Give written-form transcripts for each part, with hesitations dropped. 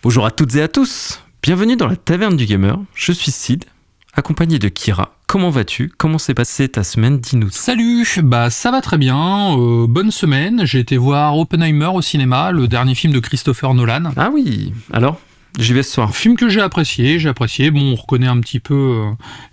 Bonjour à toutes et à tous, bienvenue dans la Taverne du Gamer, je suis Sid, accompagné de Kira. Comment vas-tu ? Comment s'est passée ta semaine ? Dis-nous. Salut, ça va très bien, bonne semaine, j'ai été voir Oppenheimer au cinéma, le dernier film de Christopher Nolan. Ah oui, alors ? J'y vais ce soir. Film que j'ai apprécié, bon on reconnaît un petit peu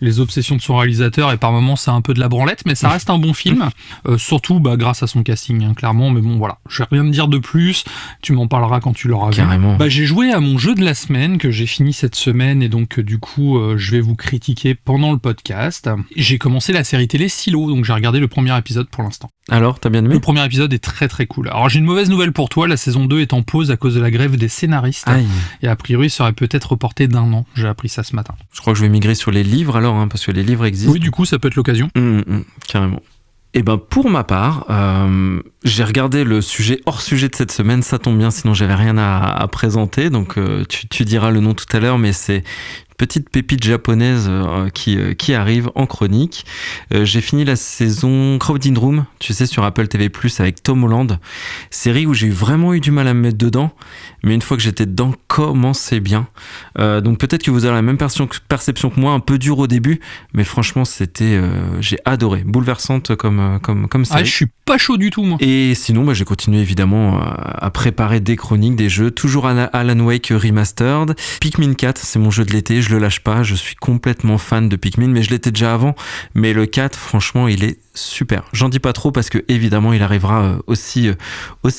les obsessions de son réalisateur et par moments c'est un peu de la branlette, mais ça reste un bon film, surtout grâce à son casting, hein, clairement, mais bon voilà, je vais rien me dire de plus, tu m'en parleras quand tu l'auras vu. Carrément. J'ai joué à mon jeu de la semaine que j'ai fini cette semaine et donc du coup je vais vous critiquer pendant le podcast. J'ai commencé la série télé Silo, donc j'ai regardé le premier épisode pour l'instant. Alors, t'as bien aimé ? Le premier épisode est très très cool. Alors j'ai une mauvaise nouvelle pour toi, la saison 2 est en pause à cause de la grève des scénaristes. Aïe. Et a priori serait peut-être reporté d'1 an, j'ai appris ça ce matin. Je crois que je vais migrer sur les livres alors, hein, parce que les livres existent. Oui, du coup ça peut être l'occasion. Carrément. Et pour ma part, j'ai regardé le sujet hors sujet de cette semaine, ça tombe bien, sinon j'avais rien à présenter, donc tu diras le nom tout à l'heure, mais c'est petite pépite japonaise qui arrive en chronique. J'ai fini la saison Crowded Room, tu sais, sur Apple TV+, avec Tom Holland. Série où j'ai vraiment eu du mal à me mettre dedans, mais une fois que j'étais dedans, comment c'est bien. Donc peut-être que vous avez la même perception que moi, un peu dur au début, mais franchement, j'ai adoré. Bouleversante comme série. Ah, je suis pas chaud du tout, moi. Et sinon, j'ai continué évidemment à préparer des chroniques, des jeux. Toujours Alan Wake Remastered. Pikmin 4, c'est mon jeu de l'été, je le lâche pas, je suis complètement fan de Pikmin, mais je l'étais déjà avant, mais le 4, franchement, il est super. J'en dis pas trop parce que évidemment il arrivera aussi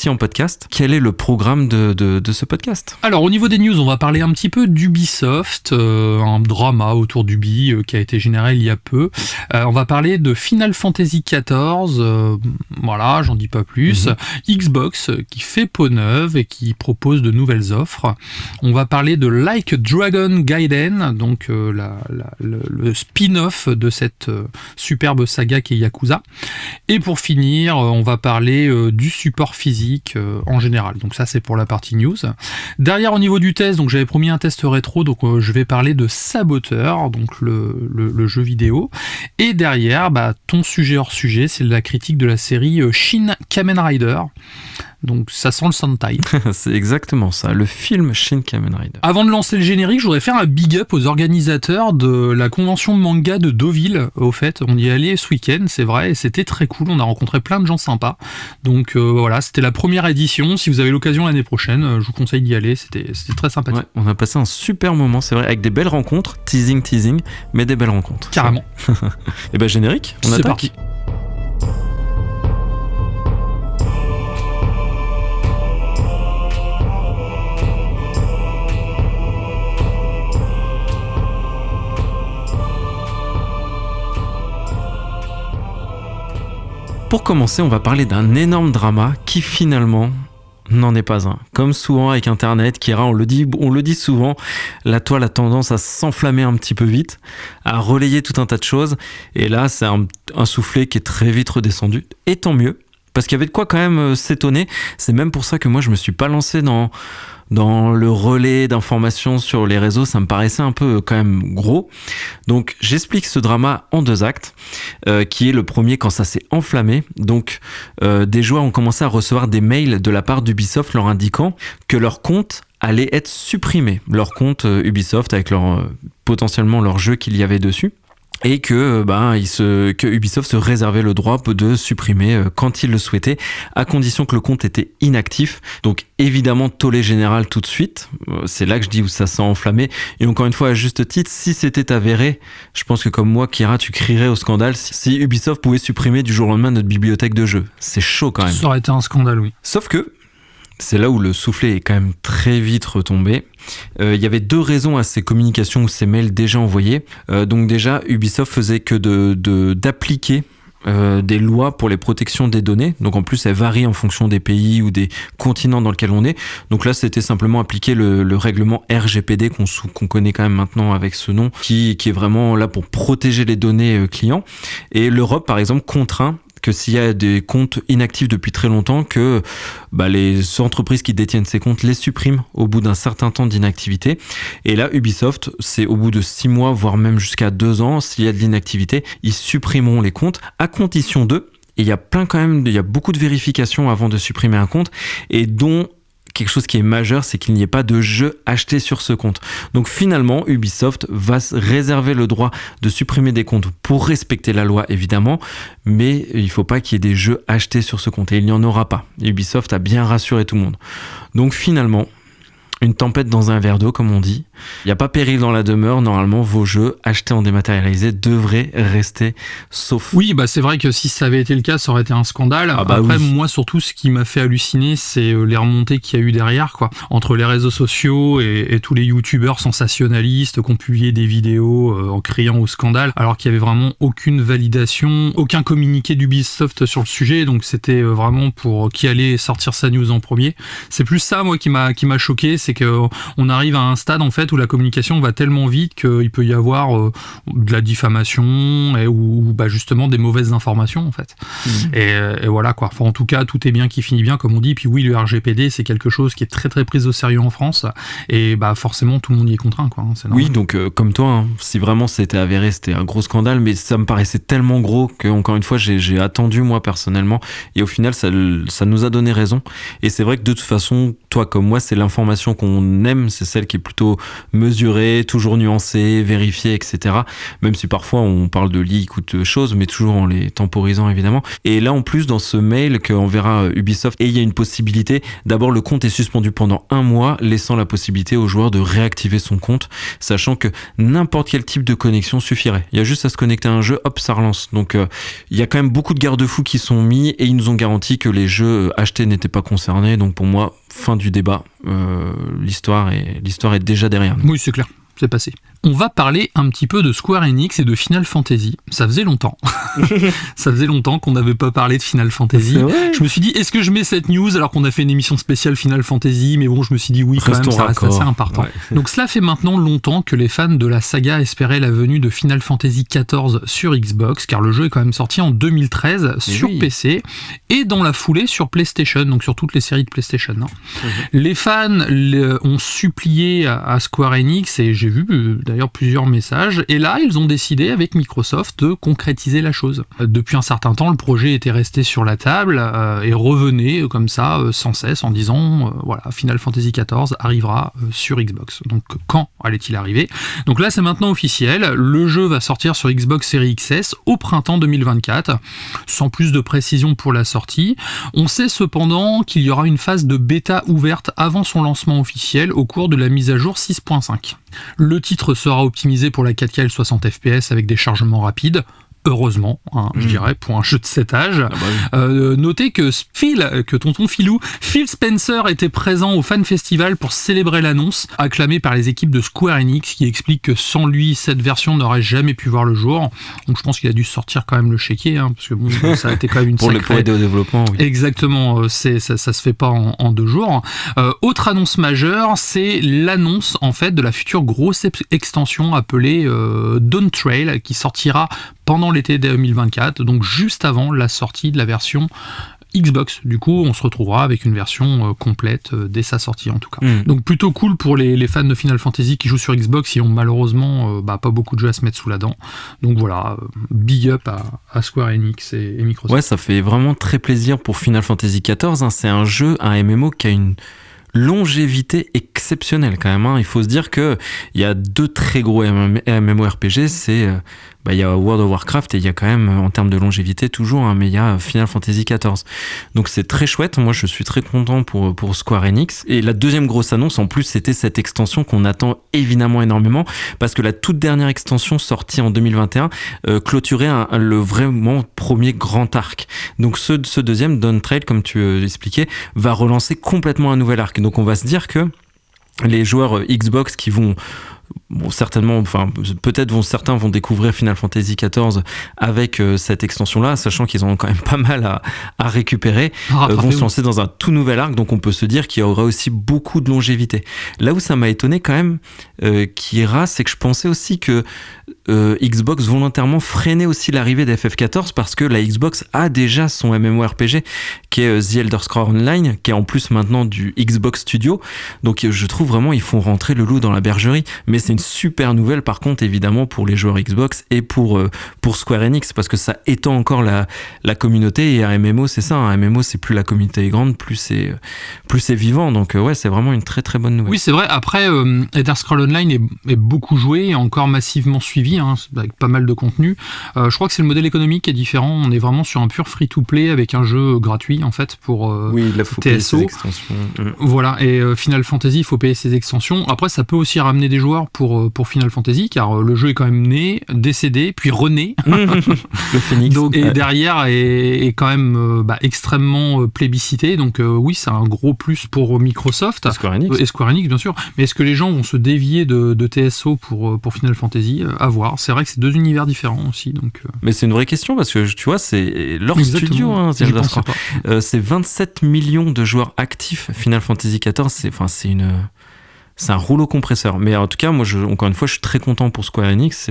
en podcast. Quel est le programme de ce podcast ? Alors au niveau des news, on va parler un petit peu d'Ubisoft, un drama autour d'Ubi qui a été généré il y a peu. On va parler de Final Fantasy XIV, voilà, j'en dis pas plus. Xbox qui fait peau neuve et qui propose de nouvelles offres. On va parler de Like a Dragon Gaiden, donc le spin-off de cette superbe saga qui est Yakuza. Et pour finir, on va parler du support physique en général. Donc ça, c'est pour la partie news. Derrière, au niveau du test, donc j'avais promis un test rétro, donc je vais parler de Saboteur, donc le jeu vidéo. Et derrière, ton sujet hors sujet, c'est la critique de la série Shin Kamen Rider. Donc ça sent le Sentai. C'est exactement ça, le film Shin Kamen Rider. Avant de lancer le générique, je voudrais faire un big up aux organisateurs de la convention de manga de Deauville. Au fait, on y est allé ce week-end, c'est vrai, et c'était très cool, on a rencontré plein de gens sympas. Donc voilà, c'était la première édition. Si vous avez l'occasion l'année prochaine, je vous conseille d'y aller, c'était très sympathique. Ouais, on a passé un super moment, c'est vrai, avec des belles rencontres, teasing, mais des belles rencontres. Carrément. Et générique, on attaque. C'est parti. Pour commencer, on va parler d'un énorme drama qui finalement n'en est pas un. Comme souvent avec Internet, Kira, on le dit souvent, la toile a tendance à s'enflammer un petit peu vite, à relayer tout un tas de choses. Et là, c'est un soufflet qui est très vite redescendu. Et tant mieux, parce qu'il y avait de quoi quand même s'étonner. C'est même pour ça que moi, je me suis pas lancé dans le relais d'informations sur les réseaux, ça me paraissait un peu quand même gros. Donc j'explique ce drama en 2 actes, qui est le premier quand ça s'est enflammé. Donc des joueurs ont commencé à recevoir des mails de la part d'Ubisoft leur indiquant que leur compte allait être supprimé. Leur compte Ubisoft avec potentiellement leur jeu qu'il y avait dessus. Et que Ubisoft se réservait le droit de supprimer quand il le souhaitait, à condition que le compte était inactif. Donc évidemment, tollé général tout de suite. C'est là que je dis où ça s'est enflammé. Et encore une fois, à juste titre, si c'était avéré, je pense que comme moi, Kira, tu crierais au scandale si Ubisoft pouvait supprimer du jour au lendemain notre bibliothèque de jeux. C'est chaud quand même. Ça aurait été un scandale, oui. Sauf que c'est là où le soufflet est quand même très vite retombé. Il y avait 2 raisons à ces communications ou ces mails déjà envoyés. Donc déjà, Ubisoft faisait que d'appliquer des lois pour les protections des données. Donc en plus, elles varient en fonction des pays ou des continents dans lesquels on est. Donc là, c'était simplement appliquer le règlement RGPD qu'on connaît quand même maintenant avec ce nom, qui est vraiment là pour protéger les données clients. Et l'Europe, par exemple, contraint que s'il y a des comptes inactifs depuis très longtemps, que les entreprises qui détiennent ces comptes les suppriment au bout d'un certain temps d'inactivité. Et là, Ubisoft, c'est au bout de 6 mois, voire même jusqu'à 2 ans, s'il y a de l'inactivité, ils supprimeront les comptes à condition Et il y a beaucoup de vérifications avant de supprimer un compte, et dont quelque chose qui est majeur, c'est qu'il n'y ait pas de jeu acheté sur ce compte. Donc finalement, Ubisoft va réserver le droit de supprimer des comptes pour respecter la loi, évidemment, mais il ne faut pas qu'il y ait des jeux achetés sur ce compte, et il n'y en aura pas. Ubisoft a bien rassuré tout le monde. Donc finalement, une tempête dans un verre d'eau, comme on dit. Il n'y a pas péril dans la demeure. Normalement, vos jeux achetés en dématérialisé devraient rester saufs. Oui, c'est vrai que si ça avait été le cas, ça aurait été un scandale. Après, oui. Moi, surtout, ce qui m'a fait halluciner, c'est les remontées qu'il y a eu derrière, quoi. Entre les réseaux sociaux et tous les youtubeurs sensationnalistes qui ont publié des vidéos en criant au scandale, alors qu'il n'y avait vraiment aucune validation, aucun communiqué d'Ubisoft sur le sujet. Donc, c'était vraiment pour qui allait sortir sa news en premier. C'est plus ça, moi, qui m'a choqué, c'est qu'on arrive à un stade en fait où la communication va tellement vite qu'il peut y avoir de la diffamation ou justement des mauvaises informations en fait. Et voilà quoi. Enfin, en tout cas, tout est bien qui finit bien, comme on dit. Puis oui, le RGPD, c'est quelque chose qui est très très pris au sérieux en France, et forcément tout le monde y est contraint quoi. C'est normal. Oui, donc comme toi, si vraiment c'était avéré, c'était un gros scandale, mais ça me paraissait tellement gros que encore une fois j'ai attendu moi personnellement, et au final ça nous a donné raison. Et c'est vrai que de toute façon, toi comme moi, c'est l'information qu'on aime, c'est celle qui est plutôt mesurée, toujours nuancée, vérifiée, etc. Même si parfois on parle de leaks ou de choses, mais toujours en les temporisant évidemment. Et là en plus, dans ce mail qu'enverra Ubisoft, et il y a une possibilité, d'abord le compte est suspendu pendant 1 mois, laissant la possibilité au joueur de réactiver son compte, sachant que n'importe quel type de connexion suffirait. Il y a juste à se connecter à un jeu, hop, ça relance. Donc il y a quand même beaucoup de garde-fous qui sont mis, et ils nous ont garanti que les jeux achetés n'étaient pas concernés. Donc pour moi, fin du débat. L'histoire est déjà derrière nous. Oui, c'est clair, c'est passé. On va parler un petit peu de Square Enix et de Final Fantasy. Ça faisait longtemps. Ça faisait longtemps qu'on n'avait pas parlé de Final Fantasy. Je me suis dit, est-ce que je mets cette news alors qu'on a fait une émission spéciale Final Fantasy? Mais bon, je me suis dit oui, quand même, ça reste assez important. Ouais. Donc cela fait maintenant longtemps que les fans de la saga espéraient la venue de Final Fantasy XIV sur Xbox, car le jeu est quand même sorti en 2013 sur PC et dans la foulée sur PlayStation, donc sur toutes les séries de PlayStation. Les fans ont supplié à Square Enix, et j'ai vu d'ailleurs plusieurs messages, et là ils ont décidé avec Microsoft de concrétiser la chose. Depuis un certain temps, le projet était resté sur la table et revenait comme ça sans cesse en disant voilà, Final Fantasy XIV arrivera sur Xbox. Donc quand allait-il arriver? Donc là c'est maintenant officiel, le jeu va sortir sur Xbox Series XS au printemps 2024, sans plus de précision pour la sortie. On sait cependant qu'il y aura une phase de bêta ouverte avant son lancement officiel au cours de la mise à jour 6.5. Le titre sera optimisé pour la 4K et 60 FPS avec des chargements rapides. Heureusement, je dirais, pour un jeu de cet âge. Notez que tonton Philou, Phil Spencer était présent au Fan Festival pour célébrer l'annonce, acclamé par les équipes de Square Enix, qui explique que sans lui, cette version n'aurait jamais pu voir le jour. Donc je pense qu'il a dû sortir quand même le chéquier, parce que bon, ça a été quand même une pour aider au développement, oui. Exactement, ça se fait pas en 2 jours. Autre annonce majeure, c'est l'annonce en fait de la future grosse extension appelée Dawn Trail, qui sortira pendant l'été 2024, donc juste avant la sortie de la version Xbox. Du coup, on se retrouvera avec une version complète dès sa sortie en tout cas. Donc plutôt cool pour les fans de Final Fantasy qui jouent sur Xbox, qui ont malheureusement pas beaucoup de jeux à se mettre sous la dent. Donc voilà, big up à Square Enix et Microsoft. Ouais, ça fait vraiment très plaisir pour Final Fantasy XIV. C'est un jeu, un MMO qui a une longévité exceptionnelle quand même. Il faut se dire que il y a 2 très gros MMORPG, c'est il y a World of Warcraft et il y a quand même, en termes de longévité toujours, mais il y a Final Fantasy XIV. Donc c'est très chouette, moi je suis très content pour Square Enix. Et la deuxième grosse annonce en plus, c'était cette extension qu'on attend évidemment énormément, parce que la toute dernière extension sortie en 2021 clôturait le vraiment premier grand arc. Donc ce deuxième, Dawn Trail, comme tu expliquais, va relancer complètement un nouvel arc. Donc on va se dire que les joueurs Xbox qui vont certainement, certains vont découvrir Final Fantasy XIV avec cette extension-là, sachant qu'ils ont quand même pas mal à récupérer, vont se lancer dans un tout nouvel arc, donc on peut se dire qu'il y aura aussi beaucoup de longévité. Là où ça m'a étonné quand même, Kira, c'est que je pensais aussi que Xbox volontairement freinait aussi l'arrivée d'FF14, parce que la Xbox a déjà son MMORPG qui est The Elder Scrolls Online, qui est en plus maintenant du Xbox Studio, donc je trouve vraiment ils font rentrer le loup dans la bergerie. Mais c'est une super nouvelle par contre évidemment pour les joueurs Xbox et pour Square Enix, parce que ça étend encore la communauté. Et un MMO c'est ça, un MMO c'est plus la communauté est grande, plus c'est vivant. Donc ouais, c'est vraiment une très très bonne nouvelle. Oui, c'est vrai. Après, Elder Scrolls Online est beaucoup joué et encore massivement suivi, avec pas mal de contenu. Je crois que c'est le modèle économique qui est différent. On est vraiment sur un pur free-to-play avec un jeu gratuit en fait pour oui, là, faut TSO. payer ses extensions. Voilà, et Final Fantasy, il faut payer ses extensions. Après, ça peut aussi ramener des joueurs pour Final Fantasy, car le jeu est quand même né, décédé, puis rené. Le Phoenix. Donc, et derrière est quand même extrêmement plébiscité. Donc oui, c'est un gros plus pour Microsoft. Et Square Enix, bien sûr. Mais est-ce que les gens vont se dévier de TSO pour Final Fantasy? À voir. C'est vrai que c'est deux univers différents aussi. Donc, mais c'est une vraie question, parce que tu vois, c'est leur exactement. studio. C'est 27 millions de joueurs actifs Final Fantasy XIV. C'est un rouleau compresseur. Mais en tout cas, moi, encore une fois, je suis très content pour Square Enix.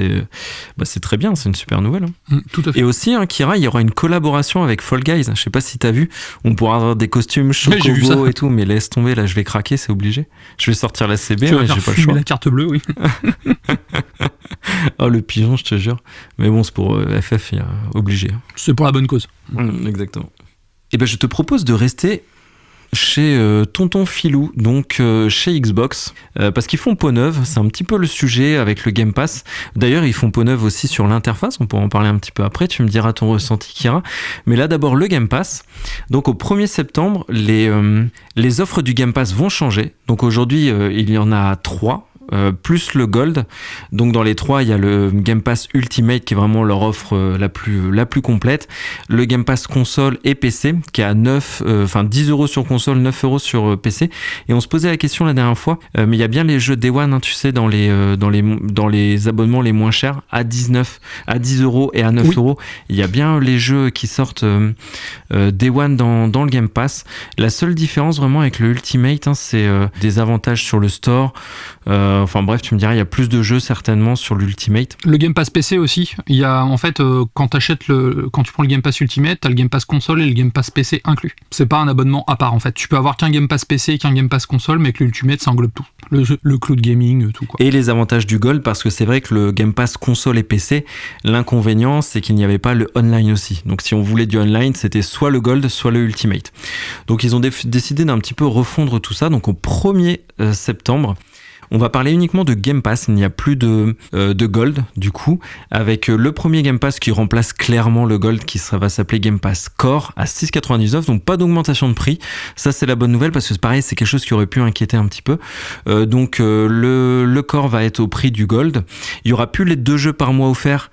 C'est très bien, c'est une super nouvelle. Tout à fait. Et aussi, Kira, il y aura une collaboration avec Fall Guys. Je sais pas si t'as vu. On pourra avoir des costumes Chocobo et tout, mais laisse tomber, là, je vais craquer, c'est obligé. Je vais sortir la CB, mais j'ai pas le choix. La carte bleue, oui. Oh, le pigeon, je te jure. Mais bon, c'est pour FF, obligé. C'est pour la bonne cause. Exactement. Et ben, je te propose de rester chez Tonton Filou, donc chez Xbox, parce qu'ils font peau neuve. C'est un petit peu le sujet avec le Game Pass. D'ailleurs, ils font peau neuve aussi sur l'interface. On pourra en parler un petit peu après. Tu me diras ton ressenti, Kira. Mais là, d'abord, le Game Pass. Donc, au 1er septembre, les offres du Game Pass vont changer. Donc, aujourd'hui, il y en a 3. Plus le Gold. Donc dans les 3, il y a le Game Pass Ultimate qui est vraiment leur offre la plus complète. Le Game Pass console et PC qui est à 10 € sur console, 9 € sur PC. Et on se posait la question la dernière fois, mais il y a bien les jeux Day One, tu sais, dans les abonnements les moins chers, à 10 € et à 9 €. Il y a bien les jeux qui sortent Day One dans le Game Pass. La seule différence vraiment avec le Ultimate, c'est des avantages sur le store. Enfin bref, tu me diras, il y a plus de jeux certainement sur l'Ultimate. Le Game Pass PC aussi. Il y a en fait, quand tu prends le Game Pass Ultimate, t'as le Game Pass console et le Game Pass PC inclus. C'est pas un abonnement à part en fait. Tu peux avoir qu'un Game Pass PC et qu'un Game Pass console, mais que l'Ultimate ça englobe tout. Le cloud gaming, tout quoi. Et les avantages du Gold, parce que c'est vrai que le Game Pass console et PC, l'inconvénient c'est qu'il n'y avait pas le online aussi. Donc si on voulait du online, c'était soit le Gold, soit le Ultimate. Donc ils ont décidé d'un petit peu refondre tout ça. Donc au 1er septembre, on va parler uniquement de Game Pass, il n'y a plus de Gold du coup, avec le premier Game Pass qui remplace clairement le Gold qui va s'appeler Game Pass Core à 6,99, donc pas d'augmentation de prix. Ça c'est la bonne nouvelle parce que c'est pareil, c'est quelque chose qui aurait pu inquiéter un petit peu. Donc le Core va être au prix du Gold. Il y aura plus les 2 jeux par mois offerts.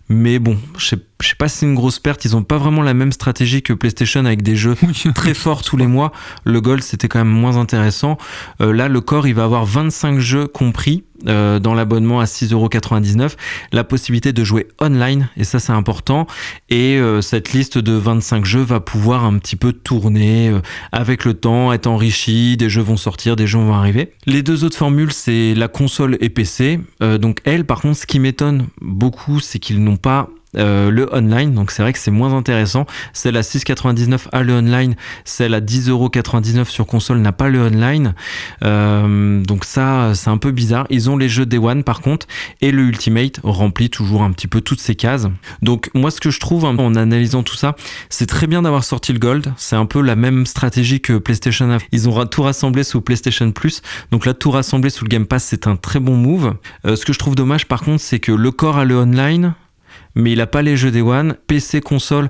Mais bon, je sais pas si c'est une grosse perte. Ils ont pas vraiment la même stratégie que PlayStation avec des jeux très forts tous les mois. Le Gold, c'était quand même moins intéressant. Là, le Core, il va avoir 25 jeux compris dans l'abonnement à 6,99 €. La possibilité de jouer online, et ça, c'est important. Et cette liste de 25 jeux va pouvoir un petit peu tourner avec le temps, être enrichie. Des jeux vont sortir, des jeux vont arriver. Les 2 autres formules, c'est la console et PC. Donc, par contre, ce qui m'étonne beaucoup, c'est qu'ils n'ont pas le online, donc c'est vrai que c'est moins intéressant. Celle à 6,99 a le online, celle à 10,99 € sur console n'a pas le online, donc ça c'est un peu bizarre. Ils ont les jeux Day One par contre, et le Ultimate remplit toujours un petit peu toutes ces cases. Donc moi ce que je trouve en analysant tout ça, c'est très bien d'avoir sorti le Gold. C'est un peu la même stratégie que PlayStation a. Ils ont tout rassemblé sous PlayStation Plus, donc là tout rassemblé sous le Game Pass, c'est un très bon move. Ce que je trouve dommage par contre, c'est que le Core a le online, mais il a pas les jeux Day One. PC, console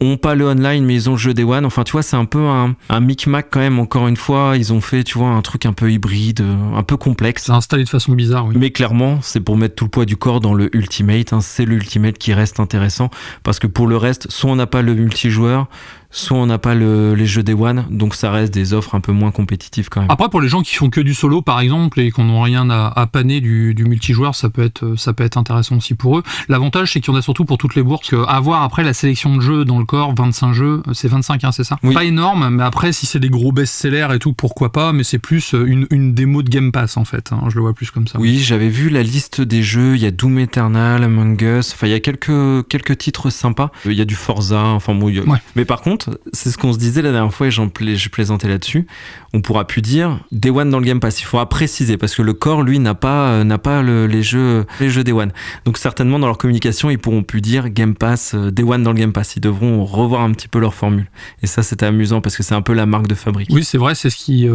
ont pas le online, mais ils ont le jeu Day One. Enfin, tu vois, c'est un peu un micmac quand même. Encore une fois, ils ont fait, tu vois, un truc un peu hybride, un peu complexe. C'est installé de façon bizarre, oui. Mais clairement, c'est pour mettre tout le poids du corps dans le Ultimate. C'est le Ultimate qui reste intéressant, parce que pour le reste, soit on n'a pas le multijoueur, soit on n'a pas les jeux Day One, donc ça reste des offres un peu moins compétitives quand même. Après, pour les gens qui font que du solo par exemple et qui n'ont rien à panner du multijoueur, ça peut être intéressant aussi pour eux. L'avantage, c'est qu'il y en a surtout pour toutes les bourses. Avoir après la sélection de jeux dans le corps, 25 jeux, c'est 25, hein, c'est ça? Oui. Pas énorme, mais après, si c'est des gros best-sellers et tout, pourquoi pas, mais c'est plus une démo de Game Pass, en fait. Hein, je le vois plus comme ça. Oui, j'avais vu la liste des jeux, il y a Doom Eternal, Among Us, enfin il y a quelques titres sympas. Il y a du Forza, enfin bon, Ouais. Mais par contre, c'est ce qu'on se disait la dernière fois et je plaisantais là-dessus, on pourra plus dire Day One dans le Game Pass, il faudra préciser, parce que le corps, lui, n'a pas les jeux Day One. Donc certainement, dans leur communication, ils pourront plus dire Game Pass, Day One dans le Game Pass. Ils devront revoir un petit peu leur formule. Et ça, c'était amusant, parce que c'est un peu la marque de fabrique. Oui, c'est vrai, c'est ce qui...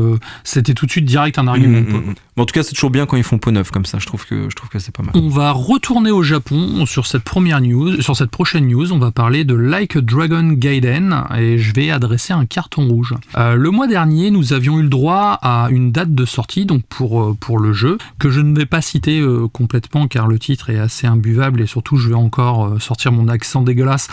c'était tout de suite direct un argument. Mais en tout cas, c'est toujours bien quand ils font peau neuve comme ça. Je trouve que c'est pas mal. On va retourner au Japon sur cette prochaine news. On va parler de Like a Dragon Gaiden et je vais adresser un carton rouge. Le mois dernier, nous avions eu le droit à une date de sortie donc pour le jeu que je ne vais pas citer complètement car le titre est assez imbuvable et surtout je vais encore sortir mon accent dégueulasse.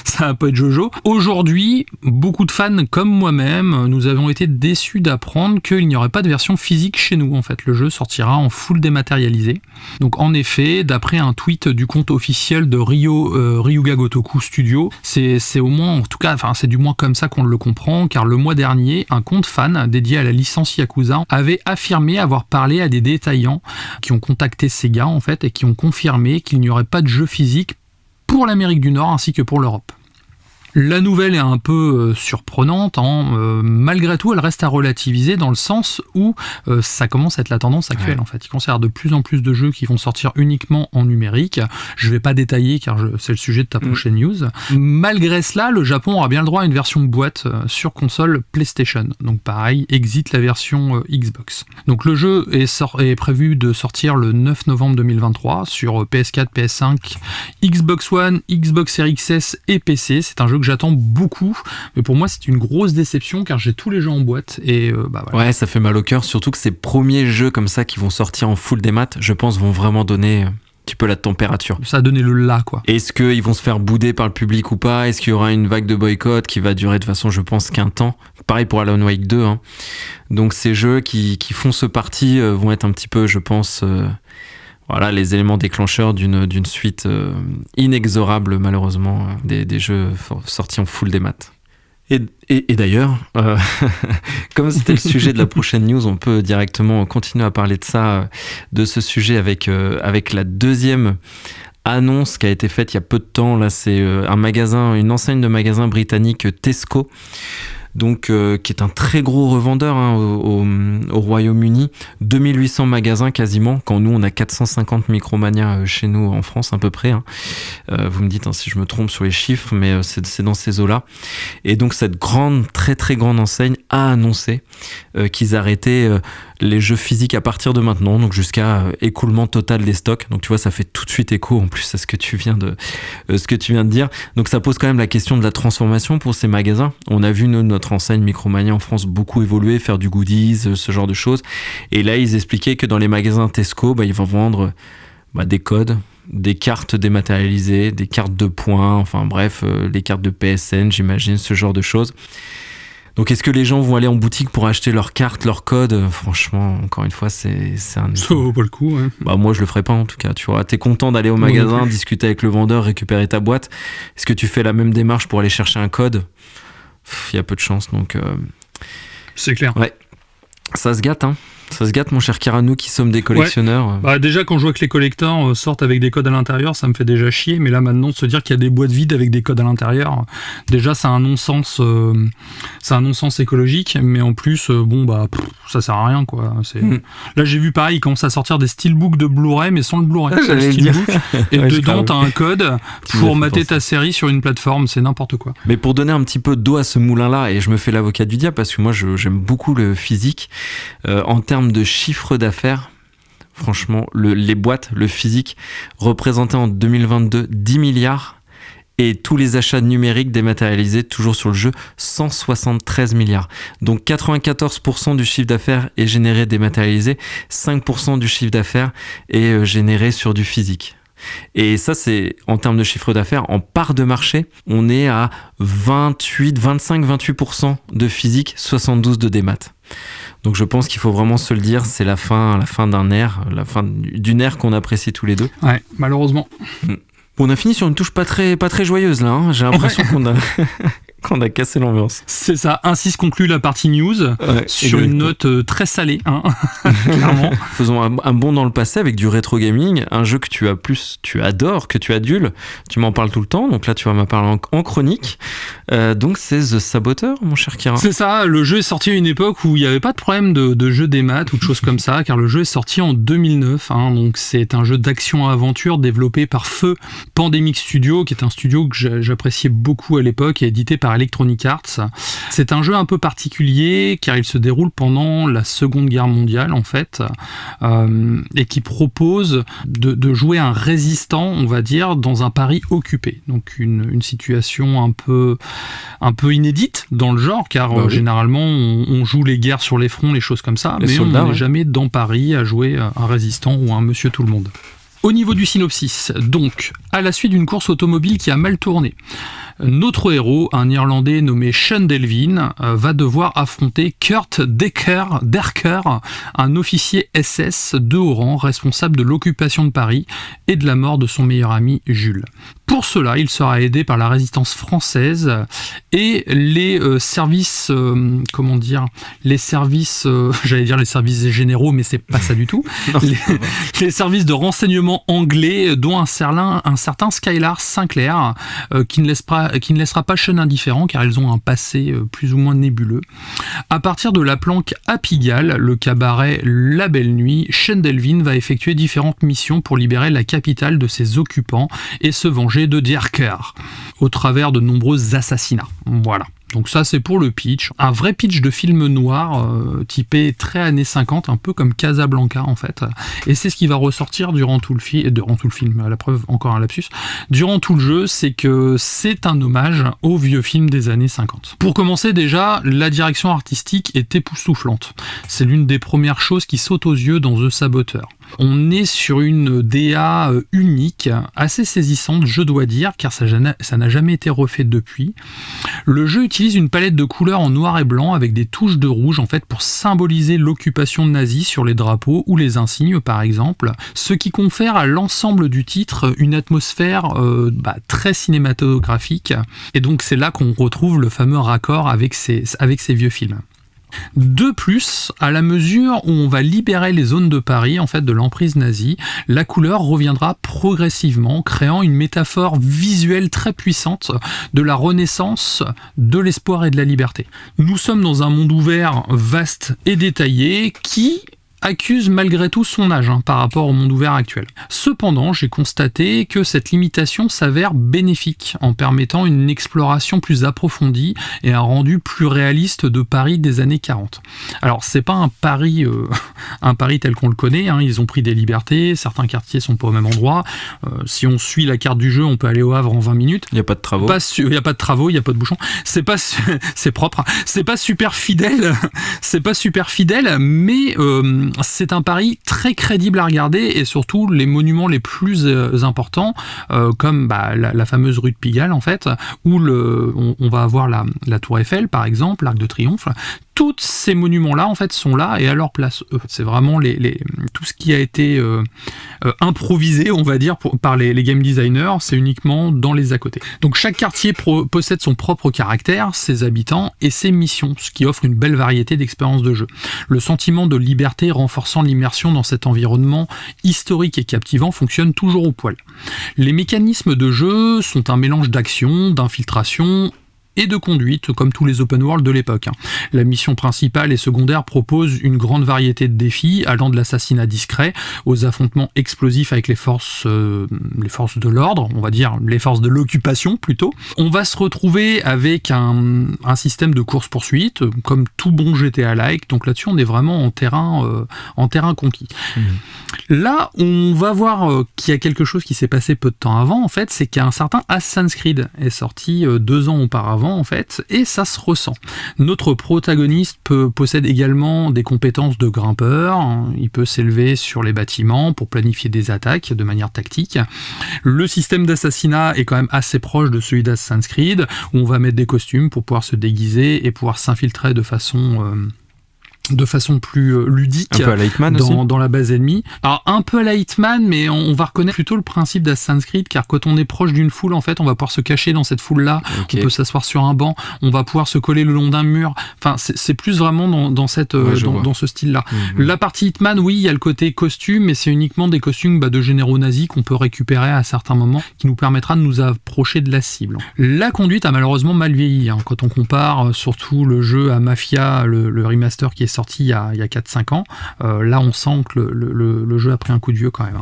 Ça va pas être Jojo. Aujourd'hui, beaucoup de fans comme moi-même, nous avons été déçus d'apprendre qu'il n'y aurait pas de version physique chez nous. En fait, le jeu sortira en full dématérialisé. Donc en effet, d'après un tweet du compte officiel de Ryuga Gotoku Studio, c'est au moins, en tout cas, enfin c'est du moins comme ça qu'on le comprend, car le mois dernier, un compte fan dédié à la licence Yakuza avait affirmé avoir parlé à des détaillants qui ont contacté Sega en fait et qui ont confirmé qu'il n'y aurait pas de jeu physique pour l'Amérique du Nord ainsi que pour l'Europe. La nouvelle est un peu surprenante, malgré tout elle reste à relativiser dans le sens où ça commence à être la tendance actuelle en fait. Il concerne de plus en plus de jeux qui vont sortir uniquement en numérique. Je vais pas détailler car c'est le sujet de ta prochaine news. Malgré cela, le Japon aura bien le droit à une version boîte sur console PlayStation. Donc pareil, exit la version Xbox. Donc le jeu est prévu de sortir le 9 novembre 2023 sur PS4, PS5, Xbox One, Xbox Series XS et PC. C'est un jeu que j'attends beaucoup, mais pour moi c'est une grosse déception car j'ai tous les jeux en boîte et voilà. Ouais, ça fait mal au cœur, surtout que ces premiers jeux comme ça qui vont sortir en full démat, je pense vont vraiment donner un petit peu la température. Ça a donné le là quoi. Est-ce qu'ils vont se faire bouder par le public ou pas? Est-ce qu'il y aura une vague de boycott qui va durer de façon, je pense, qu'un temps? Pareil pour Alan Wake 2. Hein. Donc ces jeux qui font ce parti vont être un petit peu, je pense... Voilà, les éléments déclencheurs d'une suite inexorable, malheureusement, des jeux sortis en full démat. Et d'ailleurs, comme c'était le sujet de la prochaine news, on peut directement continuer à parler de ça, de ce sujet avec la deuxième annonce qui a été faite il y a peu de temps. Là, c'est une enseigne de magasin britannique Tesco. Donc, qui est un très gros revendeur au Royaume-Uni, 2800 magasins quasiment, quand nous on a 450 Micromania chez nous en France à peu près. Hein. Vous me dites si je me trompe sur les chiffres, mais c'est dans ces eaux-là. Et donc cette très très grande enseigne a annoncé qu'ils arrêtaient les jeux physiques à partir de maintenant, donc jusqu'à écoulement total des stocks. Donc tu vois, ça fait tout de suite écho en plus à ce que tu viens de dire. Donc ça pose quand même la question de la transformation pour ces magasins. On a vu notre enseigne Micromania en France beaucoup évoluer, faire du goodies, ce genre de choses. Et là, ils expliquaient que dans les magasins Tesco, ils vont vendre des codes, des cartes dématérialisées, des cartes de points, enfin bref, les cartes de PSN, j'imagine, ce genre de choses. Donc est-ce que les gens vont aller en boutique pour acheter leurs cartes, leurs codes? Franchement, encore une fois, c'est un... Ça vaut pas le coup, ouais. Moi, je le ferais pas en tout cas. Tu vois, t'es content d'aller au magasin, discuter avec le vendeur, récupérer ta boîte. Est-ce que tu fais la même démarche pour aller chercher un code? Il y a peu de chance, donc... C'est clair. Ouais. Ça se gâte, hein. Ça se gâte, mon cher Kira, nous qui sommes des collectionneurs. Ouais. Déjà, quand je vois que les collecteurs sortent avec des codes à l'intérieur, ça me fait déjà chier. Mais là, maintenant, se dire qu'il y a des boîtes vides avec des codes à l'intérieur, déjà, c'est un non-sens écologique. Mais en plus, ça sert à rien, quoi. Là, j'ai vu pareil, ils commencent à sortir des steelbooks de Blu-ray, mais sans le Blu-ray. J'allais dire. Et dedans, t'as un code pour mater ta série sur une plateforme. C'est n'importe quoi. Mais pour donner un petit peu d'eau à ce moulin-là, et je me fais l'avocat du diable parce que moi, j'aime beaucoup le physique, en termes de chiffre d'affaires, franchement, les boîtes, le physique, représentaient en 2022 10 milliards et tous les achats numériques dématérialisés, toujours sur le jeu, 173 milliards. Donc 94% du chiffre d'affaires est généré dématérialisé, 5% du chiffre d'affaires est généré sur du physique. Et ça, c'est en termes de chiffre d'affaires, en part de marché, on est à 25-28% de physique, 72% de démat. Donc je pense qu'il faut vraiment se le dire, c'est la fin d'une ère qu'on apprécie tous les deux. Ouais, malheureusement. Bon, on a fini sur une touche pas très joyeuse là, hein. J'ai l'impression qu'on a cassé l'ambiance. C'est ça, ainsi se conclut la partie news, sur une note très salée, clairement. Faisons un bond dans le passé avec du rétro gaming, un jeu que tu adores, que tu adules, tu m'en parles tout le temps, donc là tu vas m'en parler en chronique. Donc c'est The Saboteur, mon cher Kira. C'est ça, le jeu est sorti à une époque où il n'y avait pas de problème de jeu des maths ou de choses comme ça, car le jeu est sorti en 2009, donc c'est un jeu d'action-aventure développé par Feu Pandemic Studio, qui est un studio que j'appréciais beaucoup à l'époque et édité par Electronic Arts. C'est un jeu un peu particulier car il se déroule pendant la Seconde Guerre mondiale en fait, et qui propose de jouer un résistant, on va dire, dans un Paris occupé. Donc une situation un peu inédite dans le genre, car généralement on joue les guerres sur les fronts, les choses comme ça, mais on n'est jamais dans Paris à jouer un résistant ou un monsieur tout le monde. Au niveau du synopsis, donc, à la suite d'une course automobile qui a mal tourné, notre héros, un Irlandais nommé Sean Delvin, va devoir affronter Kurt Derker, un officier SS de haut rang responsable de l'occupation de Paris et de la mort de son meilleur ami Jules. Pour cela, il sera aidé par la résistance française et les services, j'allais dire les services généraux, mais c'est pas ça du tout, les services de renseignement anglais, dont un certain Skylar Sinclair, qui ne laissera pas Sean indifférent, car ils ont un passé plus ou moins nébuleux. À partir de la planque à Pigalle, le cabaret La Belle Nuit, Sean Delvin va effectuer différentes missions pour libérer la capitale de ses occupants et se venger de Derker, au travers de nombreux assassinats. Voilà. Donc ça c'est pour le pitch, un vrai pitch de film noir typé très années 50, un peu comme Casablanca en fait, et c'est ce qui va ressortir durant tout le film, à la preuve encore un lapsus, durant tout le jeu, c'est que c'est un hommage au vieux film des années 50. Pour commencer déjà, la direction artistique est époustouflante, c'est l'une des premières choses qui saute aux yeux dans The Saboteur. On est sur une DA unique, assez saisissante, je dois dire, car ça n'a jamais été refait depuis. Le jeu utilise une palette de couleurs en noir et blanc avec des touches de rouge en fait pour symboliser l'occupation nazie sur les drapeaux ou les insignes par exemple, ce qui confère à l'ensemble du titre une atmosphère très cinématographique, et donc c'est là qu'on retrouve le fameux raccord avec ces vieux films. De plus, à la mesure où on va libérer les zones de Paris en fait de l'emprise nazie, la couleur reviendra progressivement, créant une métaphore visuelle très puissante de la renaissance, de l'espoir et de la liberté. Nous sommes dans un monde ouvert, vaste et détaillé qui accuse malgré tout son âge par rapport au monde ouvert actuel. Cependant, j'ai constaté que cette limitation s'avère bénéfique en permettant une exploration plus approfondie et un rendu plus réaliste de Paris des années 40. Alors, c'est pas un Paris tel qu'on le connaît, ils ont pris des libertés, certains quartiers sont pas au même endroit. Si on suit la carte du jeu, on peut aller au Havre en 20 minutes. Il n'y a pas de travaux. Il n'y a pas de travaux, il n'y a pas de bouchons. C'est propre. C'est pas super fidèle, mais c'est un Paris très crédible à regarder, et surtout les monuments les plus importants, comme la fameuse rue de Pigalle en fait, où on va avoir la Tour Eiffel par exemple, l'Arc de Triomphe. Tous ces monuments-là, en fait, sont là et à leur place. C'est vraiment tout ce qui a été improvisé, on va dire, par les game designers, c'est uniquement dans les à côté. Donc chaque quartier possède son propre caractère, ses habitants et ses missions, ce qui offre une belle variété d'expériences de jeu. Le sentiment de liberté renforçant l'immersion dans cet environnement historique et captivant fonctionne toujours au poil. Les mécanismes de jeu sont un mélange d'action, d'infiltration et de conduite, comme tous les open world de l'époque. La mission principale et secondaire propose une grande variété de défis, allant de l'assassinat discret aux affrontements explosifs avec les forces de l'ordre, on va dire les forces de l'occupation plutôt. On va se retrouver avec un système de course-poursuite, comme tout bon GTA-like, donc là-dessus on est vraiment en terrain conquis. Là, on va voir qu'il y a quelque chose qui s'est passé peu de temps avant, en fait, c'est qu'un certain Assassin's Creed est sorti 2 ans auparavant, en fait, et ça se ressent. Notre protagoniste possède également des compétences de grimpeur, il peut s'élever sur les bâtiments pour planifier des attaques de manière tactique. Le système d'assassinat est quand même assez proche de celui d'Assassin's Creed, où on va mettre des costumes pour pouvoir se déguiser et pouvoir s'infiltrer de façon de façon plus ludique, un peu à la Hitman dans la base ennemie. Alors un peu à la Hitman, mais on va reconnaître plutôt le principe d'Assassin's Creed, car quand on est proche d'une foule, en fait, on va pouvoir se cacher dans cette foule-là, on peut s'asseoir sur un banc, on va pouvoir se coller le long d'un mur. Enfin, c'est plus vraiment dans ce style-là. La partie Hitman, oui, il y a le côté costume, mais c'est uniquement des costumes de généraux nazis qu'on peut récupérer à certains moments, qui nous permettra de nous approcher de la cible. La conduite a malheureusement mal vieilli, quand on compare surtout le jeu à Mafia, le remaster qui est sorti il y a 4-5 ans. Là, on sent que le jeu a pris un coup de vieux quand même.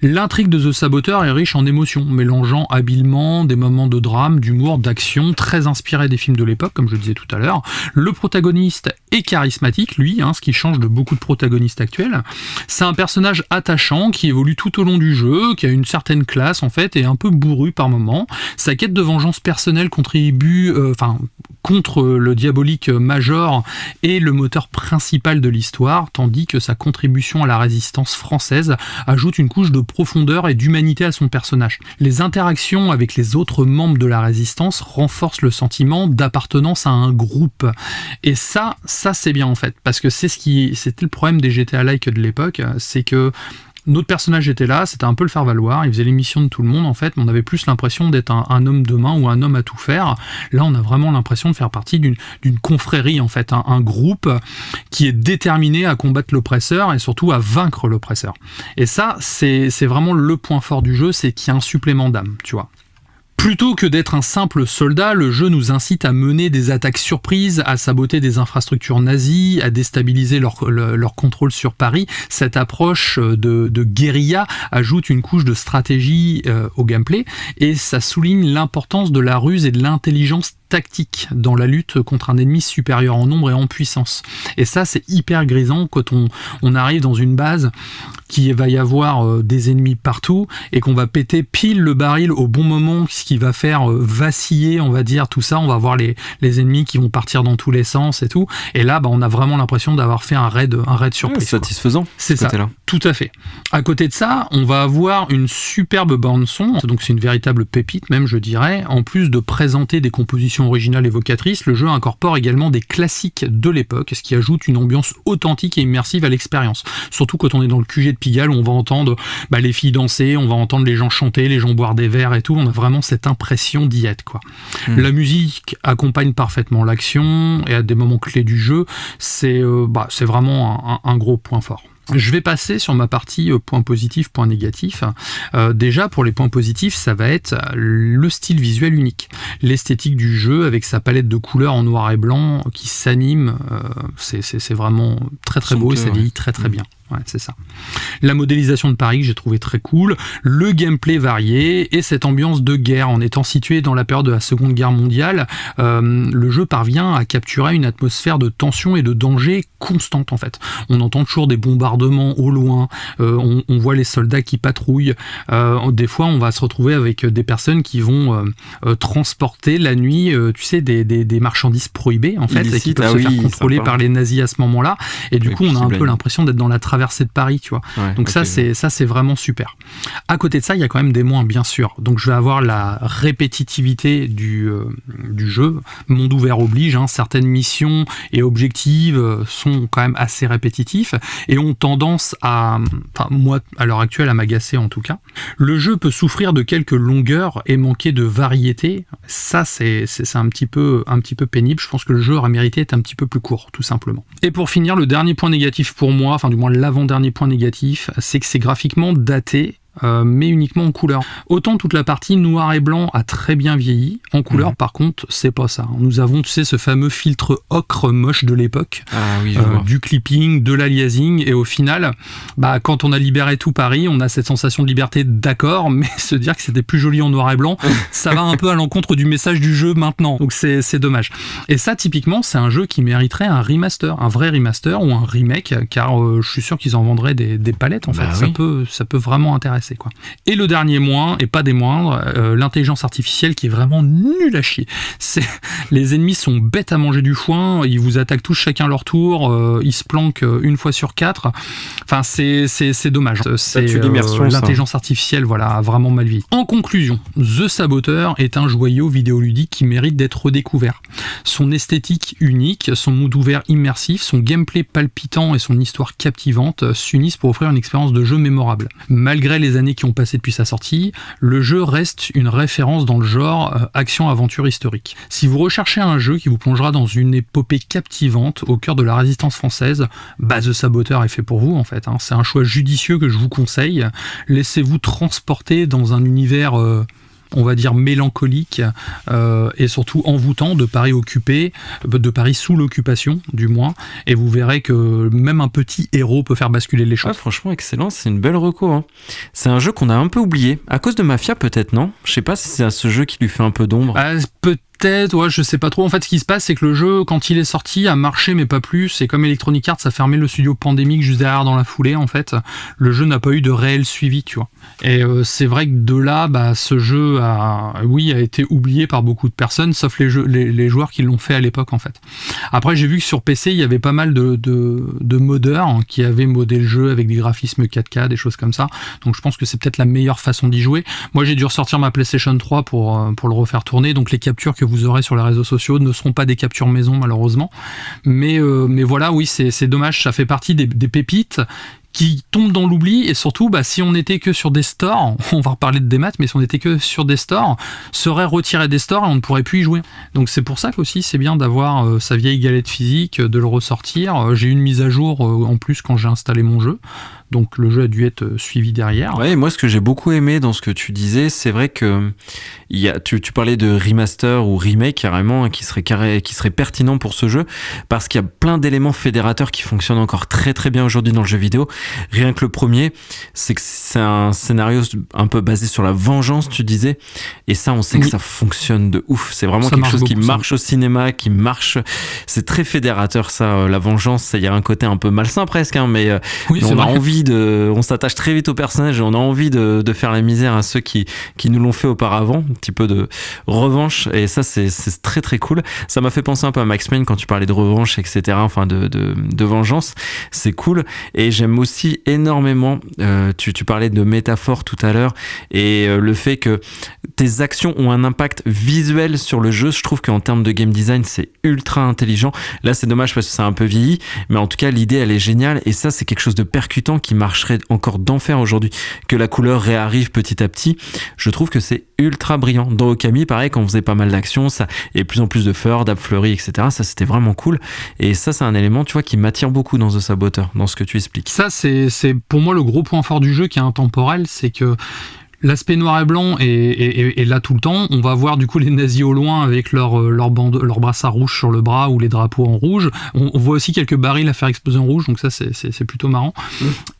L'intrigue de The Saboteur est riche en émotions, mélangeant habilement des moments de drame, d'humour, d'action, très inspirés des films de l'époque, comme je le disais tout à l'heure. Le protagoniste est charismatique, lui, ce qui change de beaucoup de protagonistes actuels. C'est un personnage attachant qui évolue tout au long du jeu, qui a une certaine classe en fait, et un peu bourru par moments. Sa quête de vengeance personnelle contribue, contre le diabolique Major et le moteur principal de l'histoire, tandis que sa contribution à la résistance française ajoute une couche de profondeur et d'humanité à son personnage. Les interactions avec les autres membres de la résistance renforcent le sentiment d'appartenance à un groupe. Et ça c'est bien en fait, parce que c'était le problème des GTA-like de l'époque, c'est que notre personnage était là, c'était un peu le faire valoir, il faisait les missions de tout le monde en fait, mais on avait plus l'impression d'être un homme de main ou un homme à tout faire. Là on a vraiment l'impression de faire partie d'une confrérie en fait, un groupe qui est déterminé à combattre l'oppresseur et surtout à vaincre l'oppresseur. Et ça c'est vraiment le point fort du jeu, c'est qu'il y a un supplément d'âme, tu vois. Plutôt que d'être un simple soldat, le jeu nous incite à mener des attaques surprises, à saboter des infrastructures nazies, à déstabiliser leur contrôle sur Paris. Cette approche de guérilla ajoute une couche de stratégie au gameplay et ça souligne l'importance de la ruse et de l'intelligence tactique dans la lutte contre un ennemi supérieur en nombre et en puissance. Et ça, c'est hyper grisant quand on arrive dans une base qui va y avoir des ennemis partout et qu'on va péter pile le baril au bon moment, ce qui va faire vaciller, on va dire, tout ça. On va voir les ennemis qui vont partir dans tous les sens et tout. Et là, on a vraiment l'impression d'avoir fait un raid surprise. Satisfaisant. C'est ça, tout à fait. À côté de ça, on va avoir une superbe bande-son, donc c'est une véritable pépite même, je dirais. En plus de présenter des compositions originale évocatrice, le jeu incorpore également des classiques de l'époque, ce qui ajoute une ambiance authentique et immersive à l'expérience. Surtout quand on est dans le QG de Pigalle, où on va entendre les filles danser, on va entendre les gens chanter, les gens boire des verres et tout, on a vraiment cette impression d'y être, quoi. La musique accompagne parfaitement l'action, et à des moments clés du jeu, c'est vraiment un gros point fort. Je vais passer sur ma partie points positifs, points négatifs. Déjà, pour les points positifs, ça va être le style visuel unique. L'esthétique du jeu, avec sa palette de couleurs en noir et blanc, qui s'anime, c'est vraiment très très beau et ça vieillit très très bien. Ouais, c'est ça. La modélisation de Paris que j'ai trouvé très cool, le gameplay varié et cette ambiance de guerre. En étant situé dans la période de la Seconde Guerre mondiale, le jeu parvient à capturer une atmosphère de tension et de danger constante en fait. On entend toujours des bombardements au loin, on voit les soldats qui patrouillent. Des fois, on va se retrouver avec des personnes qui vont transporter la nuit, des marchandises prohibées en fait, et qui peuvent se faire contrôler par les nazis à ce moment-là. Et du coup, on a un peu l'impression d'être dans la traversée de Paris, tu vois. Ouais, donc ça c'est vraiment super. À côté de ça, il y a quand même des moins, bien sûr. Donc je vais avoir la répétitivité du jeu. Monde ouvert oblige, certaines missions et objectifs sont quand même assez répétitifs et ont tendance moi, à l'heure actuelle, à m'agacer en tout cas. Le jeu peut souffrir de quelques longueurs et manquer de variété. Ça, c'est un petit peu pénible. Je pense que le jeu aurait mérité d'être un petit peu plus court, tout simplement. Et pour finir, le dernier point négatif pour moi, enfin du moins l'avant-dernier point négatif, c'est que c'est graphiquement daté, mais uniquement en couleur. Autant toute la partie noir et blanc a très bien vieilli, en couleur par contre c'est pas ça. Nous avons ce fameux filtre ocre moche de l'époque, du clipping, de l'aliasing, et au final quand on a libéré tout Paris, on a cette sensation de liberté, d'accord, mais se dire que c'était plus joli en noir et blanc, ça va un peu à l'encontre du message du jeu maintenant, donc c'est dommage. Et ça typiquement c'est un jeu qui mériterait un remaster, un vrai remaster ou un remake, car je suis sûr qu'ils en vendraient des palettes en fait. Ça peut vraiment intéresser. passer, quoi. Et le dernier moins, et pas des moindres, l'intelligence artificielle qui est vraiment nulle à chier. Les ennemis sont bêtes à manger du foin, ils vous attaquent tous chacun leur tour, ils se planquent une fois sur 4. Enfin, c'est dommage. C'est l'intelligence artificielle, voilà, a vraiment mal vieilli. En conclusion, The Saboteur est un joyau vidéoludique qui mérite d'être redécouvert. Son esthétique unique, son monde ouvert immersif, son gameplay palpitant et son histoire captivante s'unissent pour offrir une expérience de jeu mémorable. Malgré les années qui ont passé depuis sa sortie, le jeu reste une référence dans le genre action-aventure historique. Si vous recherchez un jeu qui vous plongera dans une épopée captivante au cœur de la résistance française, The Saboteur est fait pour vous en fait. C'est un choix judicieux que je vous conseille. Laissez-vous transporter dans un univers on va dire mélancolique et surtout envoûtant de Paris occupé, de Paris sous l'occupation du moins, et vous verrez que même un petit héros peut faire basculer les choses. Ouais, franchement excellent, c'est une belle reco, hein. C'est un jeu qu'on a un peu oublié, à cause de Mafia peut-être, non? Je sais pas si c'est ce jeu qui lui fait un peu d'ombre. Peut-être, ouais, je sais pas trop. En fait, ce qui se passe, c'est que le jeu, quand il est sorti, a marché, mais pas plus. Et comme Electronic Arts a fermé le studio Pandemic juste derrière dans la foulée, en fait, le jeu n'a pas eu de réel suivi, tu vois. Et c'est vrai que de là, ce jeu a été oublié par beaucoup de personnes, sauf les joueurs qui l'ont fait à l'époque, en fait. Après, j'ai vu que sur PC, il y avait pas mal de modeurs qui avaient modé le jeu avec des graphismes 4K, des choses comme ça. Donc, je pense que c'est peut-être la meilleure façon d'y jouer. Moi, j'ai dû ressortir ma PlayStation 3 pour le refaire tourner. Donc, les captures que vous aurez sur les réseaux sociaux ne seront pas des captures maison malheureusement, mais voilà, oui, c'est dommage, ça fait partie des pépites qui tombent dans l'oubli, et surtout si on n'était que sur des stores, on va reparler de démat, mais si on n'était que sur des stores, serait retiré des stores et on ne pourrait plus y jouer. Donc c'est pour ça qu'aussi c'est bien d'avoir sa vieille galette physique, de le ressortir. J'ai eu une mise à jour en plus quand j'ai installé mon jeu, donc le jeu a dû être suivi derrière. Ouais, moi ce que j'ai beaucoup aimé dans ce que tu disais, c'est vrai que tu parlais de remaster ou remake carrément qui serait pertinent pour ce jeu, parce qu'il y a plein d'éléments fédérateurs qui fonctionnent encore très très bien aujourd'hui dans le jeu vidéo. Rien que le premier, c'est que c'est un scénario un peu basé sur la vengeance, tu disais, et ça on sait que ça fonctionne de ouf. C'est vraiment quelque chose qui marche au cinéma, qui marche, c'est très fédérateur ça, la vengeance. Il y a un côté un peu malsain presque, mais on a envie on s'attache très vite au personnage et on a envie de faire la misère à ceux qui nous l'ont fait auparavant, un petit peu de revanche, et ça c'est très très cool. Ça m'a fait penser un peu à Max Payne quand tu parlais de revanche, etc., enfin de vengeance, c'est cool. Et j'aime aussi énormément, tu parlais de métaphore tout à l'heure, et le fait que tes actions ont un impact visuel sur le jeu. Je trouve qu'en termes de game design c'est ultra intelligent. Là c'est dommage parce que c'est un peu vieilli, mais en tout cas l'idée elle est géniale, et ça c'est quelque chose de percutant qui marcherait encore d'enfer aujourd'hui, que la couleur réarrive petit à petit. Je trouve que c'est ultra brillant. Dans Okami pareil, quand on faisait pas mal d'actions, ça, et plus en plus de fur, d'ab fleury, etc., ça c'était vraiment cool, et ça c'est un élément, tu vois, qui m'attire beaucoup dans The Saboteur, dans ce que tu expliques. Ça c'est pour moi le gros point fort du jeu qui est intemporel, c'est que l'aspect noir et blanc est là tout le temps. On va voir du coup les nazis au loin avec leur brassard rouge sur le bras ou les drapeaux en rouge. On voit aussi quelques barils à faire exploser en rouge, donc ça c'est plutôt marrant.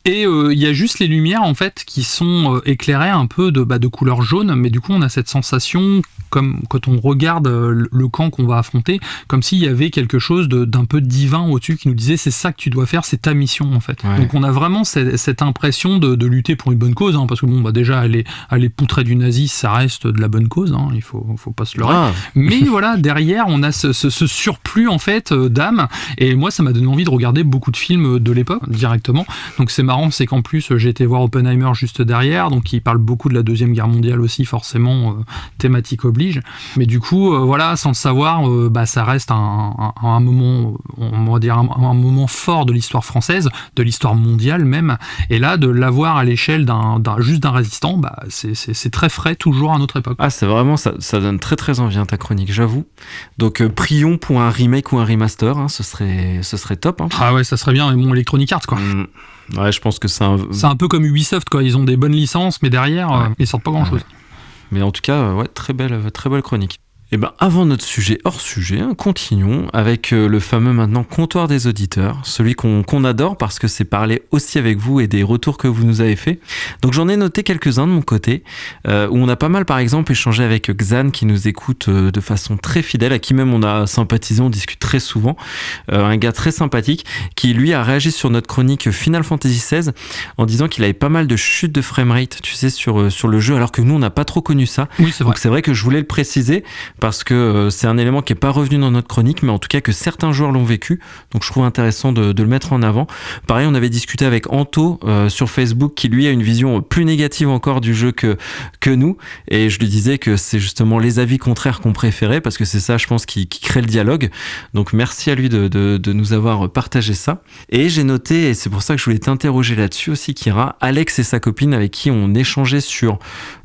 Et il y a juste les lumières en fait qui sont éclairées un peu de couleur jaune, mais du coup on a cette sensation, comme quand on regarde le camp qu'on va affronter, comme s'il y avait quelque chose d'un peu divin au-dessus qui nous disait c'est ça que tu dois faire, c'est ta mission en fait. Ouais. Donc on a vraiment cette impression de lutter pour une bonne cause, parce que déjà aller poutrer du nazi, ça reste de la bonne cause, il faut pas se leurrer. Mais voilà, derrière on a ce surplus en fait d'âme, et moi ça m'a donné envie de regarder beaucoup de films de l'époque directement. Donc c'est marrant, c'est qu'en plus j'ai été voir Oppenheimer juste derrière, donc il parle beaucoup de la Deuxième Guerre mondiale aussi, forcément thématique oblige. Mais du coup voilà, sans le savoir, ça reste un moment, on va dire un moment fort de l'histoire française, de l'histoire mondiale même, et là de l'avoir à l'échelle juste d'un résistant, c'est très frais, toujours à notre époque. Ah, c'est vraiment, ça donne très très envie ta chronique, j'avoue. Donc prions pour un remake ou un remaster, ce serait top. Ah ouais, ça serait bien, mais bon, Electronic Arts quoi. Ouais, je pense que c'est un peu comme Ubisoft quoi, ils ont des bonnes licences, mais derrière ils sortent pas grand chose. Mais en tout cas, très belle chronique. Et ben avant notre sujet hors sujet, continuons avec le fameux maintenant comptoir des auditeurs, celui qu'on adore parce que c'est parler aussi avec vous et des retours que vous nous avez fait. Donc j'en ai noté quelques-uns de mon côté, où on a pas mal par exemple échangé avec Xan qui nous écoute de façon très fidèle, à qui même on a sympathisé, on discute très souvent, un gars très sympathique qui lui a réagi sur notre chronique Final Fantasy XVI en disant qu'il avait pas mal de chutes de framerate, tu sais, sur le jeu, alors que nous on n'a pas trop connu ça. Oui, c'est vrai. Donc c'est vrai que je voulais le préciser parce que c'est un élément qui n'est pas revenu dans notre chronique, mais en tout cas que certains joueurs l'ont vécu, donc je trouve intéressant de le mettre en avant. Pareil, on avait discuté avec Anto sur Facebook, qui lui a une vision plus négative encore du jeu que nous, et je lui disais que c'est justement les avis contraires qu'on préférait, parce que c'est ça, je pense, qui crée le dialogue. Donc merci à lui de nous avoir partagé ça. Et j'ai noté, et c'est pour ça que je voulais t'interroger là-dessus aussi, Kira, Alex et sa copine avec qui on échangeait sur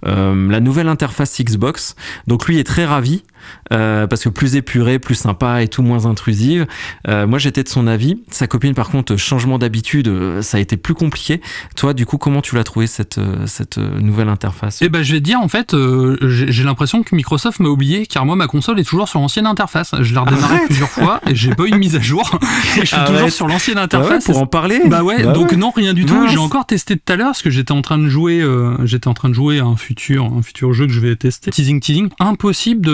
la nouvelle interface Xbox. Donc lui est très ravi, parce que plus épurée, plus sympa et tout, moins intrusive. Moi j'étais de son avis. Sa copine par contre, changement d'habitude, ça a été plus compliqué. Toi du coup, comment tu l'as trouvé cette nouvelle interface? Eh ben je vais te dire, en fait, j'ai l'impression que Microsoft m'a oublié, car moi ma console est toujours sur l'ancienne interface. Je l'ai redémarrée plusieurs fois et j'ai pas eu une mise à jour et je suis toujours sur l'ancienne interface. Ah ouais, pour en parler. Donc non, rien du tout. Mince. J'ai encore testé tout à l'heure parce que j'étais en train de jouer à un futur jeu que je vais tester. Teasing. Impossible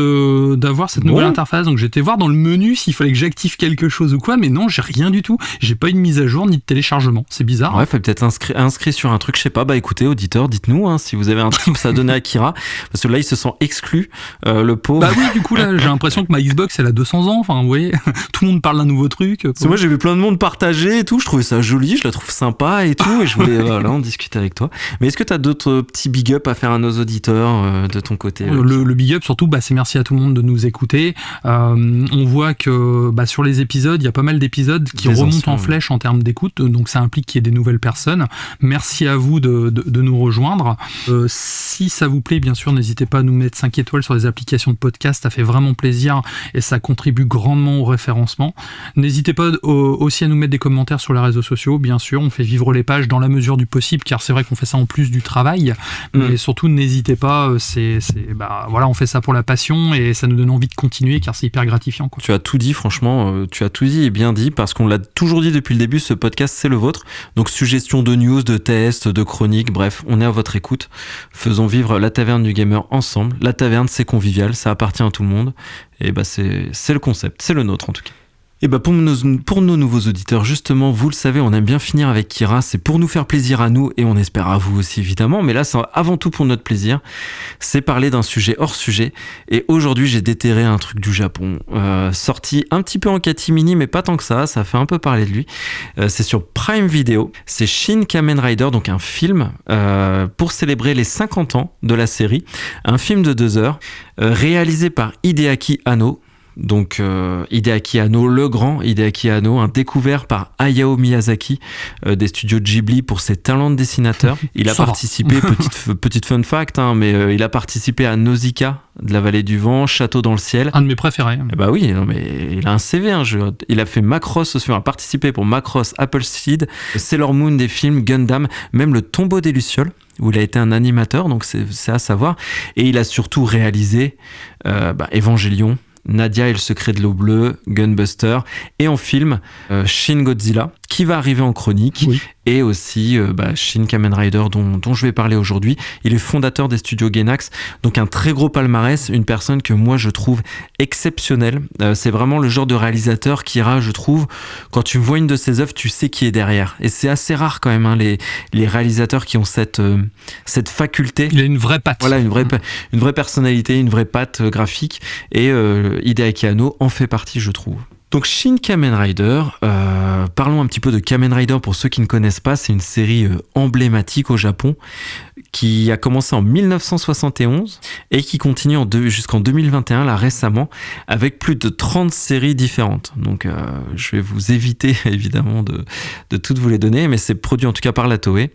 d'avoir cette nouvelle interface. Donc j'étais voir dans le menu s'il fallait que j'active quelque chose ou quoi, mais non, j'ai rien du tout. J'ai pas eu de mise à jour ni de téléchargement. C'est bizarre. Ouais, fallait peut-être inscrit sur un truc, je sais pas. Bah écoutez, auditeurs, dites-nous si vous avez un tips à donner à Kira, parce que là il se sent exclu, le pauvre. Bah oui, du coup là j'ai l'impression que ma Xbox elle a 200 ans. Enfin vous voyez, tout le monde parle d'un nouveau truc. Parce que moi j'ai vu plein de monde partager et tout, je trouvais ça joli, je la trouve sympa et tout, et je voulais en discuter avec toi. Mais est-ce que t'as d'autres petits big up à faire à nos auditeurs de ton côté? Le big up surtout, c'est merci à tout le monde de nous écouter. On voit que sur les épisodes, il y a pas mal d'épisodes qui remontent en flèche en termes d'écoute, donc ça implique qu'il y ait des nouvelles personnes. Merci à vous de nous rejoindre. Si ça vous plaît, bien sûr, n'hésitez pas à nous mettre 5 étoiles sur les applications de podcast, ça fait vraiment plaisir et ça contribue grandement au référencement. N'hésitez pas aussi à nous mettre des commentaires sur les réseaux sociaux, bien sûr, on fait vivre les pages dans la mesure du possible, car c'est vrai qu'on fait ça en plus du travail, mais surtout n'hésitez pas, on fait ça pour la passion et ça nous donne envie de continuer, car c'est hyper gratifiant, quoi. Tu as tout dit, franchement, tu as tout dit et bien dit, parce qu'on l'a toujours dit depuis le début, ce podcast c'est le vôtre, donc suggestions de news, de tests, de chroniques, bref, on est à votre écoute. Faisons vivre la taverne du gamer ensemble. La taverne c'est convivial, ça appartient à tout le monde, et c'est le concept, c'est le nôtre en tout cas. Et pour nos nouveaux auditeurs, justement, vous le savez, on aime bien finir avec Kira, c'est pour nous faire plaisir à nous et on espère à vous aussi évidemment, mais là c'est avant tout pour notre plaisir, c'est parler d'un sujet hors sujet, et aujourd'hui j'ai déterré un truc du Japon, sorti un petit peu en catimini mais pas tant que ça fait un peu parler de lui, c'est sur Prime Video, c'est Shin Kamen Rider, donc un film pour célébrer les 50 ans de la série, un film de 2 heures, réalisé par Hideaki Anno. Donc Hideaki Anno, le grand Hideaki Anno, découvert par Hayao Miyazaki des studios Ghibli pour ses talents de dessinateur. Il a participé, petite fun fact, mais il a participé à Nausicaa de la Vallée du Vent, Château dans le ciel. Un de mes préférés. Oui, non, mais il a un CV, il a fait Macross aussi, il a participé pour Macross, Appleseed, Sailor Moon, des films, Gundam, même le Tombeau des Lucioles, où il a été un animateur, donc c'est à savoir. Et il a surtout réalisé Evangelion, Nadia et le secret de l'eau bleue, Gunbuster, et en film Shin Godzilla, qui va arriver en chronique, et aussi Shin Kamen Rider dont je vais parler aujourd'hui. Il est fondateur des studios Gainax, donc un très gros palmarès, une personne que moi je trouve exceptionnelle. C'est vraiment le genre de réalisateur qui je trouve, quand tu vois une de ses œuvres, tu sais qui est derrière, et c'est assez rare quand même, les réalisateurs qui ont cette faculté. Il a une vraie patte. Voilà, une vraie personnalité, une vraie patte graphique, et Hideaki Anno en fait partie, je trouve. Donc Shin Kamen Rider, parlons un petit peu de Kamen Rider pour ceux qui ne connaissent pas, c'est une série emblématique au Japon qui a commencé en 1971 et qui continue jusqu'en 2021, là récemment, avec plus de 30 séries différentes. Donc je vais vous éviter évidemment de toutes vous les donner, mais c'est produit en tout cas par la Toei,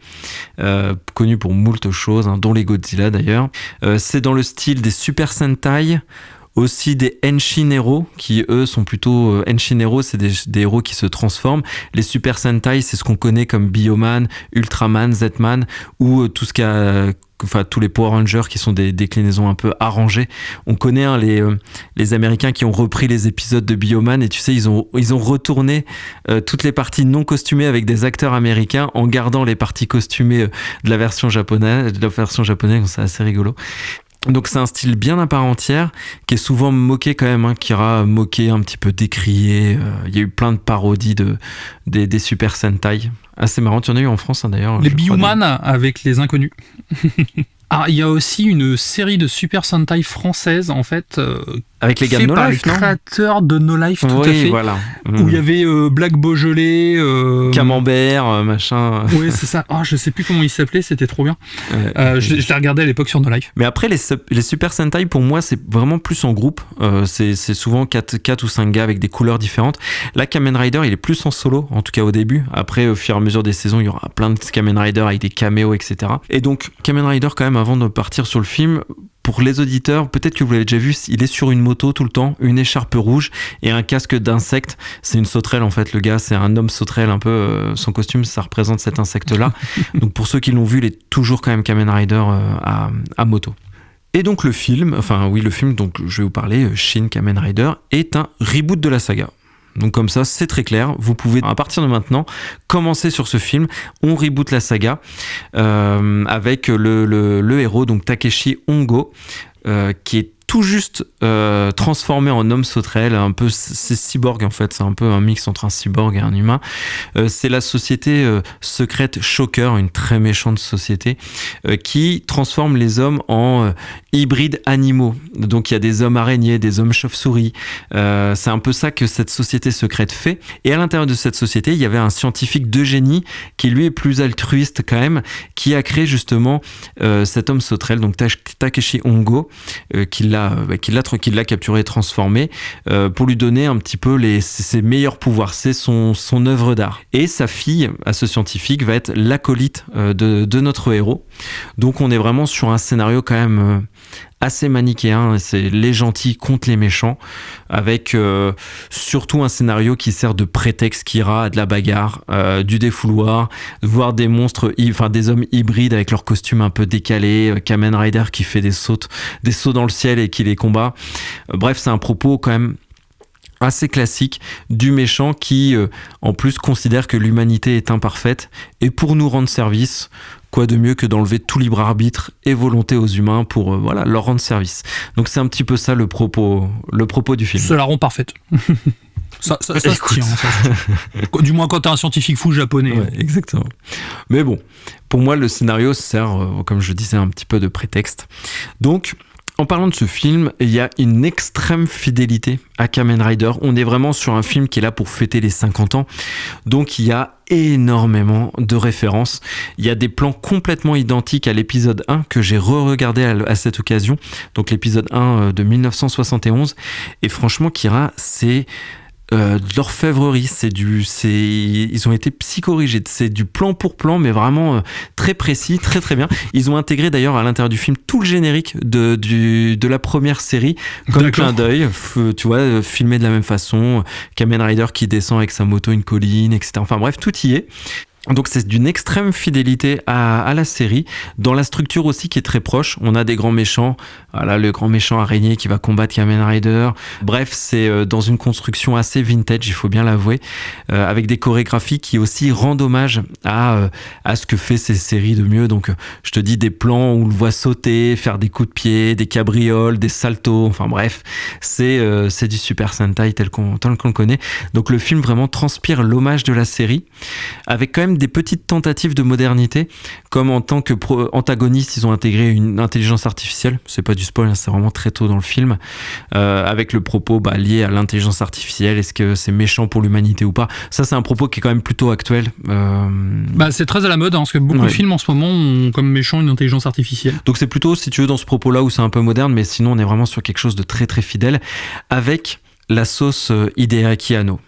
connu pour moult choses, dont les Godzilla d'ailleurs. C'est dans le style des Super Sentai, Aussi des Henshin Hero, qui eux sont plutôt... Henshin Hero, c'est des héros qui se transforment. Les Super Sentai, c'est ce qu'on connaît comme Bioman, Ultraman, Zetman, ou tout ce qu'il y a... Enfin, tous les Power Rangers qui sont des déclinaisons un peu arrangées. On connaît les Américains qui ont repris les épisodes de Bioman, et tu sais, ils ont retourné toutes les parties non costumées avec des acteurs américains en gardant les parties costumées de la version japonaise. C'est assez rigolo. Donc c'est un style bien à part entière, qui est souvent moqué quand même, qui ira moqué, un petit peu décrié. Il y a eu plein de parodies des Super Sentai. Assez marrant, il y en a eu en France d'ailleurs. Les Bioman avec les inconnus. Ah, il y a aussi une série de Super Sentai française, en fait, avec les gars de No Life, non ? Créateur de No Life, tout à fait. Voilà. Où il y avait Black Beaujolais, Camembert, machin. Oui, c'est ça. Ah, je sais plus comment il s'appelait, c'était trop bien. Je l'ai regardé à l'époque sur No Life. Mais après, les Super Sentai, pour moi, c'est vraiment plus en groupe. C'est souvent 4 ou 5 gars avec des couleurs différentes. Là, Kamen Rider, il est plus en solo, en tout cas au début. Après, au fur et à mesure des saisons, il y aura plein de Kamen Rider avec des caméos, etc. Et donc, Kamen Rider, quand même, avant de partir sur le film, pour les auditeurs, peut-être que vous l'avez déjà vu, il est sur une moto tout le temps, une écharpe rouge et un casque d'insecte. C'est une sauterelle en fait, le gars, c'est un homme sauterelle un peu, son costume, ça représente cet insecte-là. Donc pour ceux qui l'ont vu, il est toujours quand même Kamen Rider à moto. Et donc le film dont je vais vous parler, Shin Kamen Rider, est un reboot de la saga. Donc comme ça, c'est très clair. Vous pouvez, à partir de maintenant, commencer sur ce film. On reboot la saga avec le héros, donc Takeshi Hongo, qui est tout juste transformé en homme sauterelle, un peu, c'est cyborg en fait, c'est un peu un mix entre un cyborg et un humain. C'est la société secrète Shocker, une très méchante société qui transforme les hommes en hybrides animaux. Donc il y a des hommes araignées, des hommes chauves-souris. C'est un peu ça que cette société secrète fait. Et à l'intérieur de cette société, il y avait un scientifique de génie qui lui est plus altruiste quand même, qui a créé justement cet homme sauterelle, donc Takeshi Hongo, qu'il l'a capturé et transformé pour lui donner un petit peu ses meilleurs pouvoirs. C'est son œuvre d'art. Et sa fille, à ce scientifique, va être l'acolyte de notre héros. Donc on est vraiment sur un scénario quand même assez manichéen, c'est les gentils contre les méchants, avec surtout un scénario qui sert de prétexte, qui ira à de la bagarre, du défouloir, voir des monstres, des hommes hybrides avec leurs costumes un peu décalés, Kamen Rider qui fait des sauts dans le ciel et qui les combat. Bref, c'est un propos quand même assez classique du méchant qui en plus considère que l'humanité est imparfaite, et pour nous rendre service, quoi de mieux que d'enlever tout libre arbitre et volonté aux humains pour leur rendre service. Donc c'est un petit peu ça le propos du film. C'est la ronde parfaite. Ça se tient. Du moins quand t'es un scientifique fou japonais. Ouais, exactement. Mais bon, pour moi le scénario sert, comme je disais, un petit peu de prétexte. Donc en parlant de ce film, il y a une extrême fidélité à Kamen Rider. On est vraiment sur un film qui est là pour fêter les 50 ans. Donc il y a énormément de références. Il y a des plans complètement identiques à l'épisode 1 que j'ai re-regardé à cette occasion. Donc l'épisode 1 de 1971. Et franchement, Kira, c'est de l'orfèvrerie, ils ont été psychorigides, c'est du plan pour plan, mais vraiment très précis, très très bien. Ils ont intégré d'ailleurs à l'intérieur du film tout le générique de la première série, comme clin d'œil, tu vois, filmé de la même façon, Kamen Rider qui descend avec sa moto une colline, etc. Enfin bref, tout y est. Donc c'est d'une extrême fidélité à la série, dans la structure aussi qui est très proche. On a des grands méchants, voilà, le grand méchant araignée qui va combattre Kamen Rider. Bref, c'est dans une construction assez vintage, il faut bien l'avouer, avec des chorégraphies qui aussi rendent hommage à ce que fait ces séries de mieux. Donc je te dis, des plans où on le voit sauter, faire des coups de pied, des cabrioles, des saltos, enfin bref, c'est du Super Sentai tel qu'on le connaît. Donc le film vraiment transpire l'hommage de la série, avec quand même des petites tentatives de modernité, comme en tant que antagoniste, ils ont intégré une intelligence artificielle. C'est pas du spoil, hein, c'est vraiment très tôt dans le film, avec le propos lié à l'intelligence artificielle. Est-ce que c'est méchant pour l'humanité ou pas? Ça, c'est un propos qui est quand même plutôt actuel. C'est très à la mode, hein, parce que beaucoup de films en ce moment ont comme méchant une intelligence artificielle. Donc c'est plutôt, si tu veux, dans ce propos-là où c'est un peu moderne, mais sinon on est vraiment sur quelque chose de très très fidèle, avec la sauce Hideaki Anno.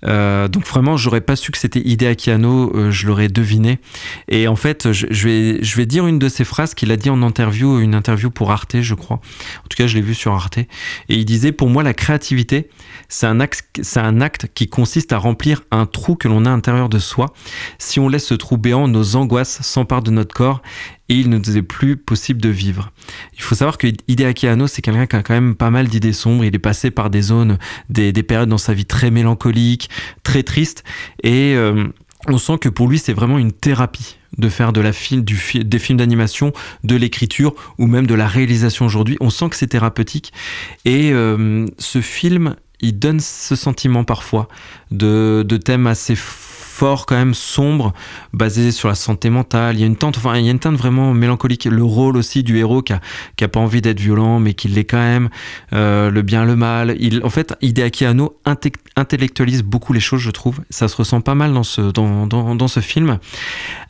Donc vraiment, j'aurais pas su que c'était Hideaki Anno, je l'aurais deviné. Et en fait, je vais dire une de ses phrases qu'il a dit en interview, une interview pour Arte, je crois. En tout cas, je l'ai vu sur Arte. Et il disait, pour moi, la créativité, c'est un acte qui consiste à remplir un trou que l'on a à l'intérieur de soi. Si on laisse ce trou béant, nos angoisses s'emparent de notre corps et il ne nous est plus possible de vivre. Il faut savoir que Hideaki Anno, c'est quelqu'un qui a quand même pas mal d'idées sombres. Il est passé par des zones, des périodes dans sa vie très mélancoliques, très tristes. Et on sent que pour lui, c'est vraiment une thérapie de faire des films d'animation, de l'écriture ou même de la réalisation aujourd'hui. On sent que c'est thérapeutique. Et ce film, il donne ce sentiment parfois de thèmes assez fort, quand même sombre, basé sur la santé mentale. Il y a une teinte vraiment mélancolique. Le rôle aussi du héros qui a pas envie d'être violent, mais qui l'est quand même. Le bien, le mal. En fait, Hideaki Anno intellectualise beaucoup les choses, je trouve. Ça se ressent pas mal dans ce film,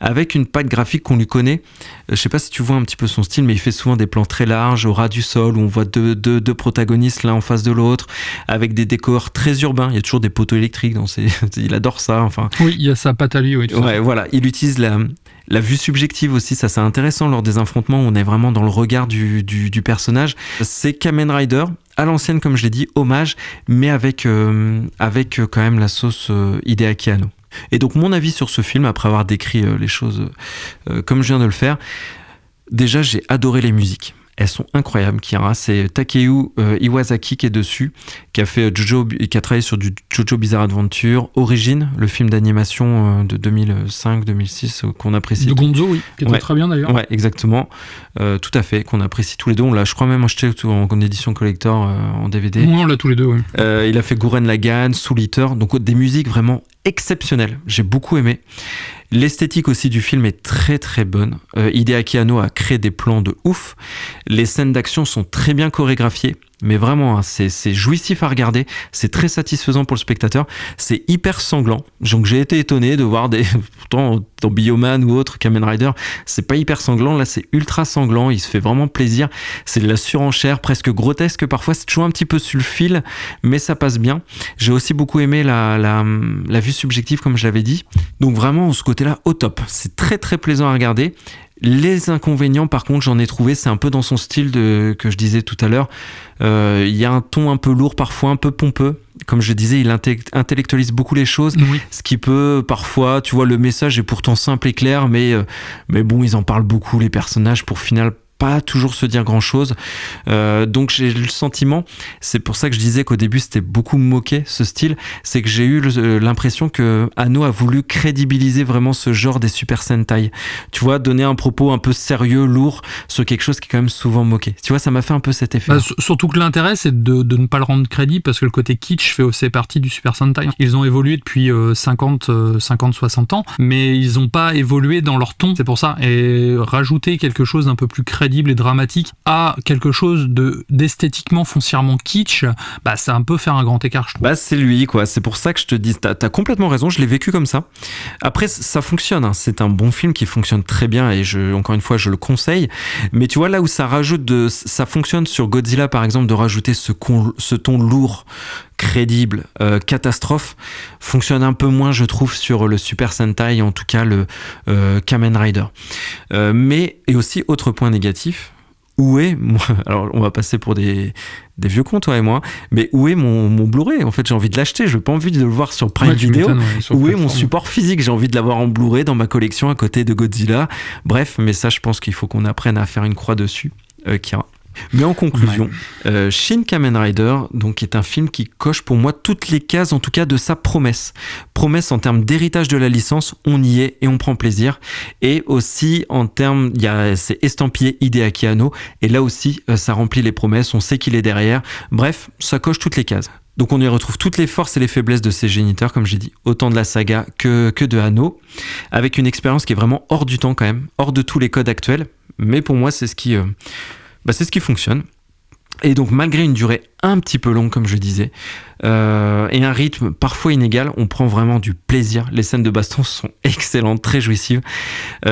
avec une patte graphique qu'on lui connaît. Je sais pas si tu vois un petit peu son style, mais il fait souvent des plans très larges, au ras du sol, où on voit deux protagonistes l'un en face de l'autre, avec des décors très urbains. Il y a toujours des poteaux électriques dans il adore ça. Enfin. Oui, il y a sa patte à lui, oui. Ouais, voilà. Il utilise la vue subjective aussi, ça c'est intéressant lors des affrontements où on est vraiment dans le regard du personnage. C'est Kamen Rider, à l'ancienne comme je l'ai dit, hommage, mais avec quand même la sauce Hideaki Anno. Et donc mon avis sur ce film, après avoir décrit les choses comme je viens de le faire, déjà j'ai adoré les musiques. Elles sont incroyables, Kira. C'est Takeo Iwasaki qui est dessus, qui a travaillé sur du Jojo Bizarre Adventure, Origin, le film d'animation de 2005-2006 qu'on apprécie. De Gonzo, oui, qui était très bien d'ailleurs. Ouais, exactement. Tout à fait, qu'on apprécie tous les deux. On l'a, je crois, même acheté en édition collector en DVD. Oui, on l'a tous les deux, oui. Il a fait Gurren Lagann, Soul Eater, donc des musiques vraiment exceptionnelles. J'ai beaucoup aimé. L'esthétique aussi du film est très très bonne. Hideaki Anno a créé des plans de ouf. Les scènes d'action sont très bien chorégraphiées. Mais vraiment, hein, c'est jouissif à regarder, c'est très satisfaisant pour le spectateur, c'est hyper sanglant. Donc j'ai été étonné de voir pourtant dans Bioman ou autre, Kamen Rider, c'est pas hyper sanglant, là c'est ultra sanglant, il se fait vraiment plaisir, c'est de la surenchère, presque grotesque parfois, c'est toujours un petit peu sur le fil, mais ça passe bien. J'ai aussi beaucoup aimé la vue subjective comme je l'avais dit, donc vraiment ce côté-là au top, c'est très très plaisant à regarder. Les inconvénients, par contre, j'en ai trouvé, c'est un peu dans son style que je disais tout à l'heure. Il y a un ton un peu lourd, parfois un peu pompeux. Comme je disais, il intellectualise beaucoup les choses, oui. Ce qui peut parfois, tu vois, le message est pourtant simple et clair, mais bon, ils en parlent beaucoup, les personnages, pour final pas toujours se dire grand chose, donc j'ai le sentiment, c'est pour ça que je disais qu'au début c'était beaucoup moqué ce style, c'est que j'ai eu l'impression que Anno a voulu crédibiliser vraiment ce genre des Super Sentai, tu vois, donner un propos un peu sérieux, lourd sur quelque chose qui est quand même souvent moqué, tu vois, ça m'a fait un peu cet effet. Surtout que l'intérêt c'est de ne pas le rendre crédible, parce que le côté kitsch fait aussi partie du Super Sentai. Ils ont évolué depuis 50-60 ans, mais ils n'ont pas évolué dans leur ton, c'est pour ça, et rajouter quelque chose d'un peu plus crédible et dramatique à quelque chose d'esthétiquement foncièrement kitsch, bah c'est un peu faire un grand écart, je trouve. Bah c'est lui quoi, c'est pour ça que je te dis, t'as complètement raison, je l'ai vécu comme ça. Après ça fonctionne, hein. C'est un bon film qui fonctionne très bien et encore une fois je le conseille, mais tu vois là où ça ça fonctionne sur Godzilla par exemple, de rajouter ce ton lourd, crédible, catastrophe, fonctionne un peu moins je trouve sur le Super Sentai, en tout cas le Kamen Rider. Et aussi autre point négatif, où est alors on va passer pour des vieux cons toi et moi, mais où est mon Blu-ray? En fait j'ai envie de l'acheter, je n'ai pas envie de le voir sur Prime Video. Où est mon support physique? J'ai envie de l'avoir en Blu-ray dans ma collection à côté de Godzilla. Bref, mais ça je pense qu'il faut qu'on apprenne à faire une croix dessus, Kira. Mais en conclusion, Shin Kamen Rider donc, est un film qui coche pour moi toutes les cases, en tout cas de sa promesse. Promesse en termes d'héritage de la licence, on y est et on prend plaisir. Et aussi en termes, c'est estampillé Hideaki Anno, et là aussi ça remplit les promesses, on sait qu'il est derrière. Bref, ça coche toutes les cases. Donc on y retrouve toutes les forces et les faiblesses de ses géniteurs, comme j'ai dit, autant de la saga que de Anno, avec une expérience qui est vraiment hors du temps quand même, hors de tous les codes actuels. Mais pour moi, c'est ce qui fonctionne. Et donc malgré une durée un petit peu longue comme je disais, et un rythme parfois inégal, on prend vraiment du plaisir. Les scènes de baston sont excellentes, très jouissives.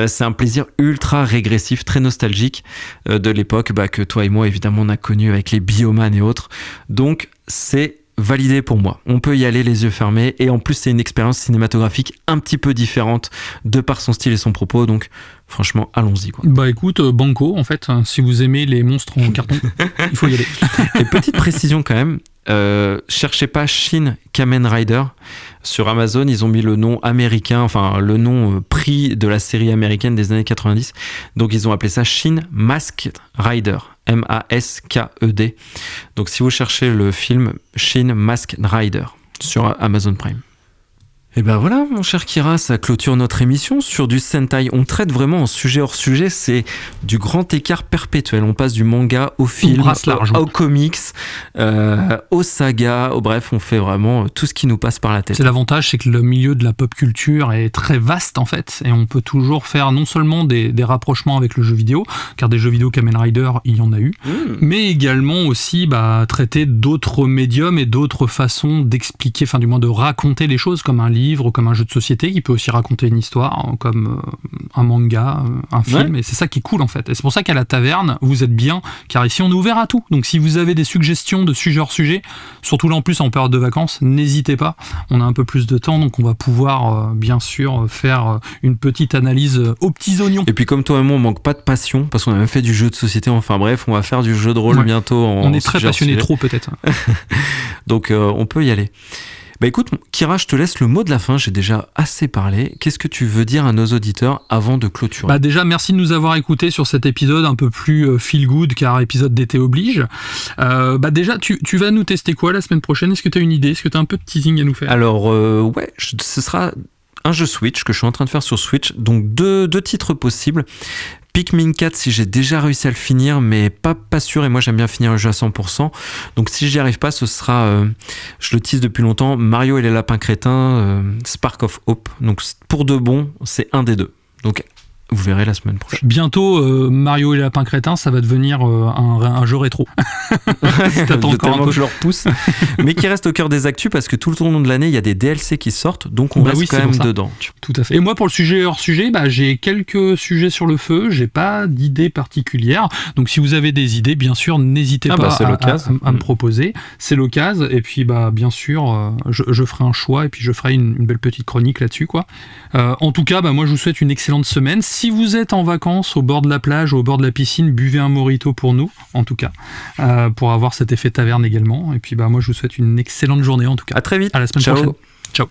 C'est un plaisir ultra régressif, très nostalgique de l'époque que toi et moi évidemment on a connu avec les Bioman et autres. Donc c'est validé pour moi. On peut y aller les yeux fermés et en plus c'est une expérience cinématographique un petit peu différente de par son style et son propos, donc franchement allons-y quoi. Bah écoute, banco en fait, si vous aimez les monstres en carton, il faut y aller. Et petite précision quand même, cherchez pas Shin Kamen Rider sur Amazon, ils ont mis le nom américain, enfin le nom pris de la série américaine des années 90, donc ils ont appelé ça Shin Masked Rider, M-A-S-K-E-D. Donc si vous cherchez le film Shin Masked Rider sur Amazon Prime. Et ben voilà, mon cher Kira, ça clôture notre émission sur du Sentai. On traite vraiment en sujet hors sujet, c'est du grand écart perpétuel. On passe du manga au film, au comics, au saga, bref, on fait vraiment tout ce qui nous passe par la tête. C'est l'avantage, c'est que le milieu de la pop culture est très vaste en fait, et on peut toujours faire non seulement des rapprochements avec le jeu vidéo, car des jeux vidéo Kamen Rider, il y en a eu, mais également aussi traiter d'autres médiums et d'autres façons d'expliquer, enfin du moins de raconter les choses, comme un livre, comme un jeu de société qui peut aussi raconter une histoire, comme un manga, un film, et c'est ça qui est cool en fait. Et c'est pour ça qu'à la taverne, vous êtes bien, car ici on est ouvert à tout. Donc si vous avez des suggestions de sujets hors sujet, surtout là en plus en période de vacances, n'hésitez pas, on a un peu plus de temps, donc on va pouvoir bien sûr faire une petite analyse aux petits oignons. Et puis comme toi et moi on manque pas de passion, parce qu'on a même fait du jeu de société, enfin bref, on va faire du jeu de rôle bientôt. On est très passionnés trop peut-être. Donc on peut y aller. Bah écoute, Kira, je te laisse le mot de la fin, j'ai déjà assez parlé. Qu'est-ce que tu veux dire à nos auditeurs avant de clôturer ? Bah déjà, merci de nous avoir écoutés sur cet épisode un peu plus feel good, car épisode d'été oblige. Déjà, tu vas nous tester quoi la semaine prochaine ? Est-ce que tu as une idée ? Est-ce que tu as un peu de teasing à nous faire ? Alors, ce sera un jeu Switch que je suis en train de faire sur Switch, donc deux titres possibles. Pikmin 4 si j'ai déjà réussi à le finir, mais pas sûr, et moi j'aime bien finir le jeu à 100%, donc si j'y arrive pas, ce sera, je le tease depuis longtemps, Mario et les lapins crétins, Spark of Hope, donc pour de bon, c'est un des deux, donc vous verrez la semaine prochaine. Bientôt, Mario et les lapins crétins, ça va devenir un jeu rétro. Si t'attends encore un peu. Que je leur pousse. Mais qui reste au cœur des actus parce que tout le long de l'année, il y a des DLC qui sortent, donc on reste quand même dedans. Tout à fait. Et moi, pour le sujet hors sujet, j'ai quelques sujets sur le feu. J'ai pas d'idées particulières. Donc, si vous avez des idées, bien sûr, n'hésitez pas à me proposer. C'est l'occasion. Et puis, bien sûr, je ferai un choix et puis je ferai une belle petite chronique là-dessus, quoi. En tout cas, moi, je vous souhaite une excellente semaine. Si vous êtes en vacances au bord de la plage ou au bord de la piscine, buvez un mojito pour nous, en tout cas, pour avoir cet effet taverne également. Et puis moi je vous souhaite une excellente journée en tout cas. À très vite. À la semaine prochaine. Ciao.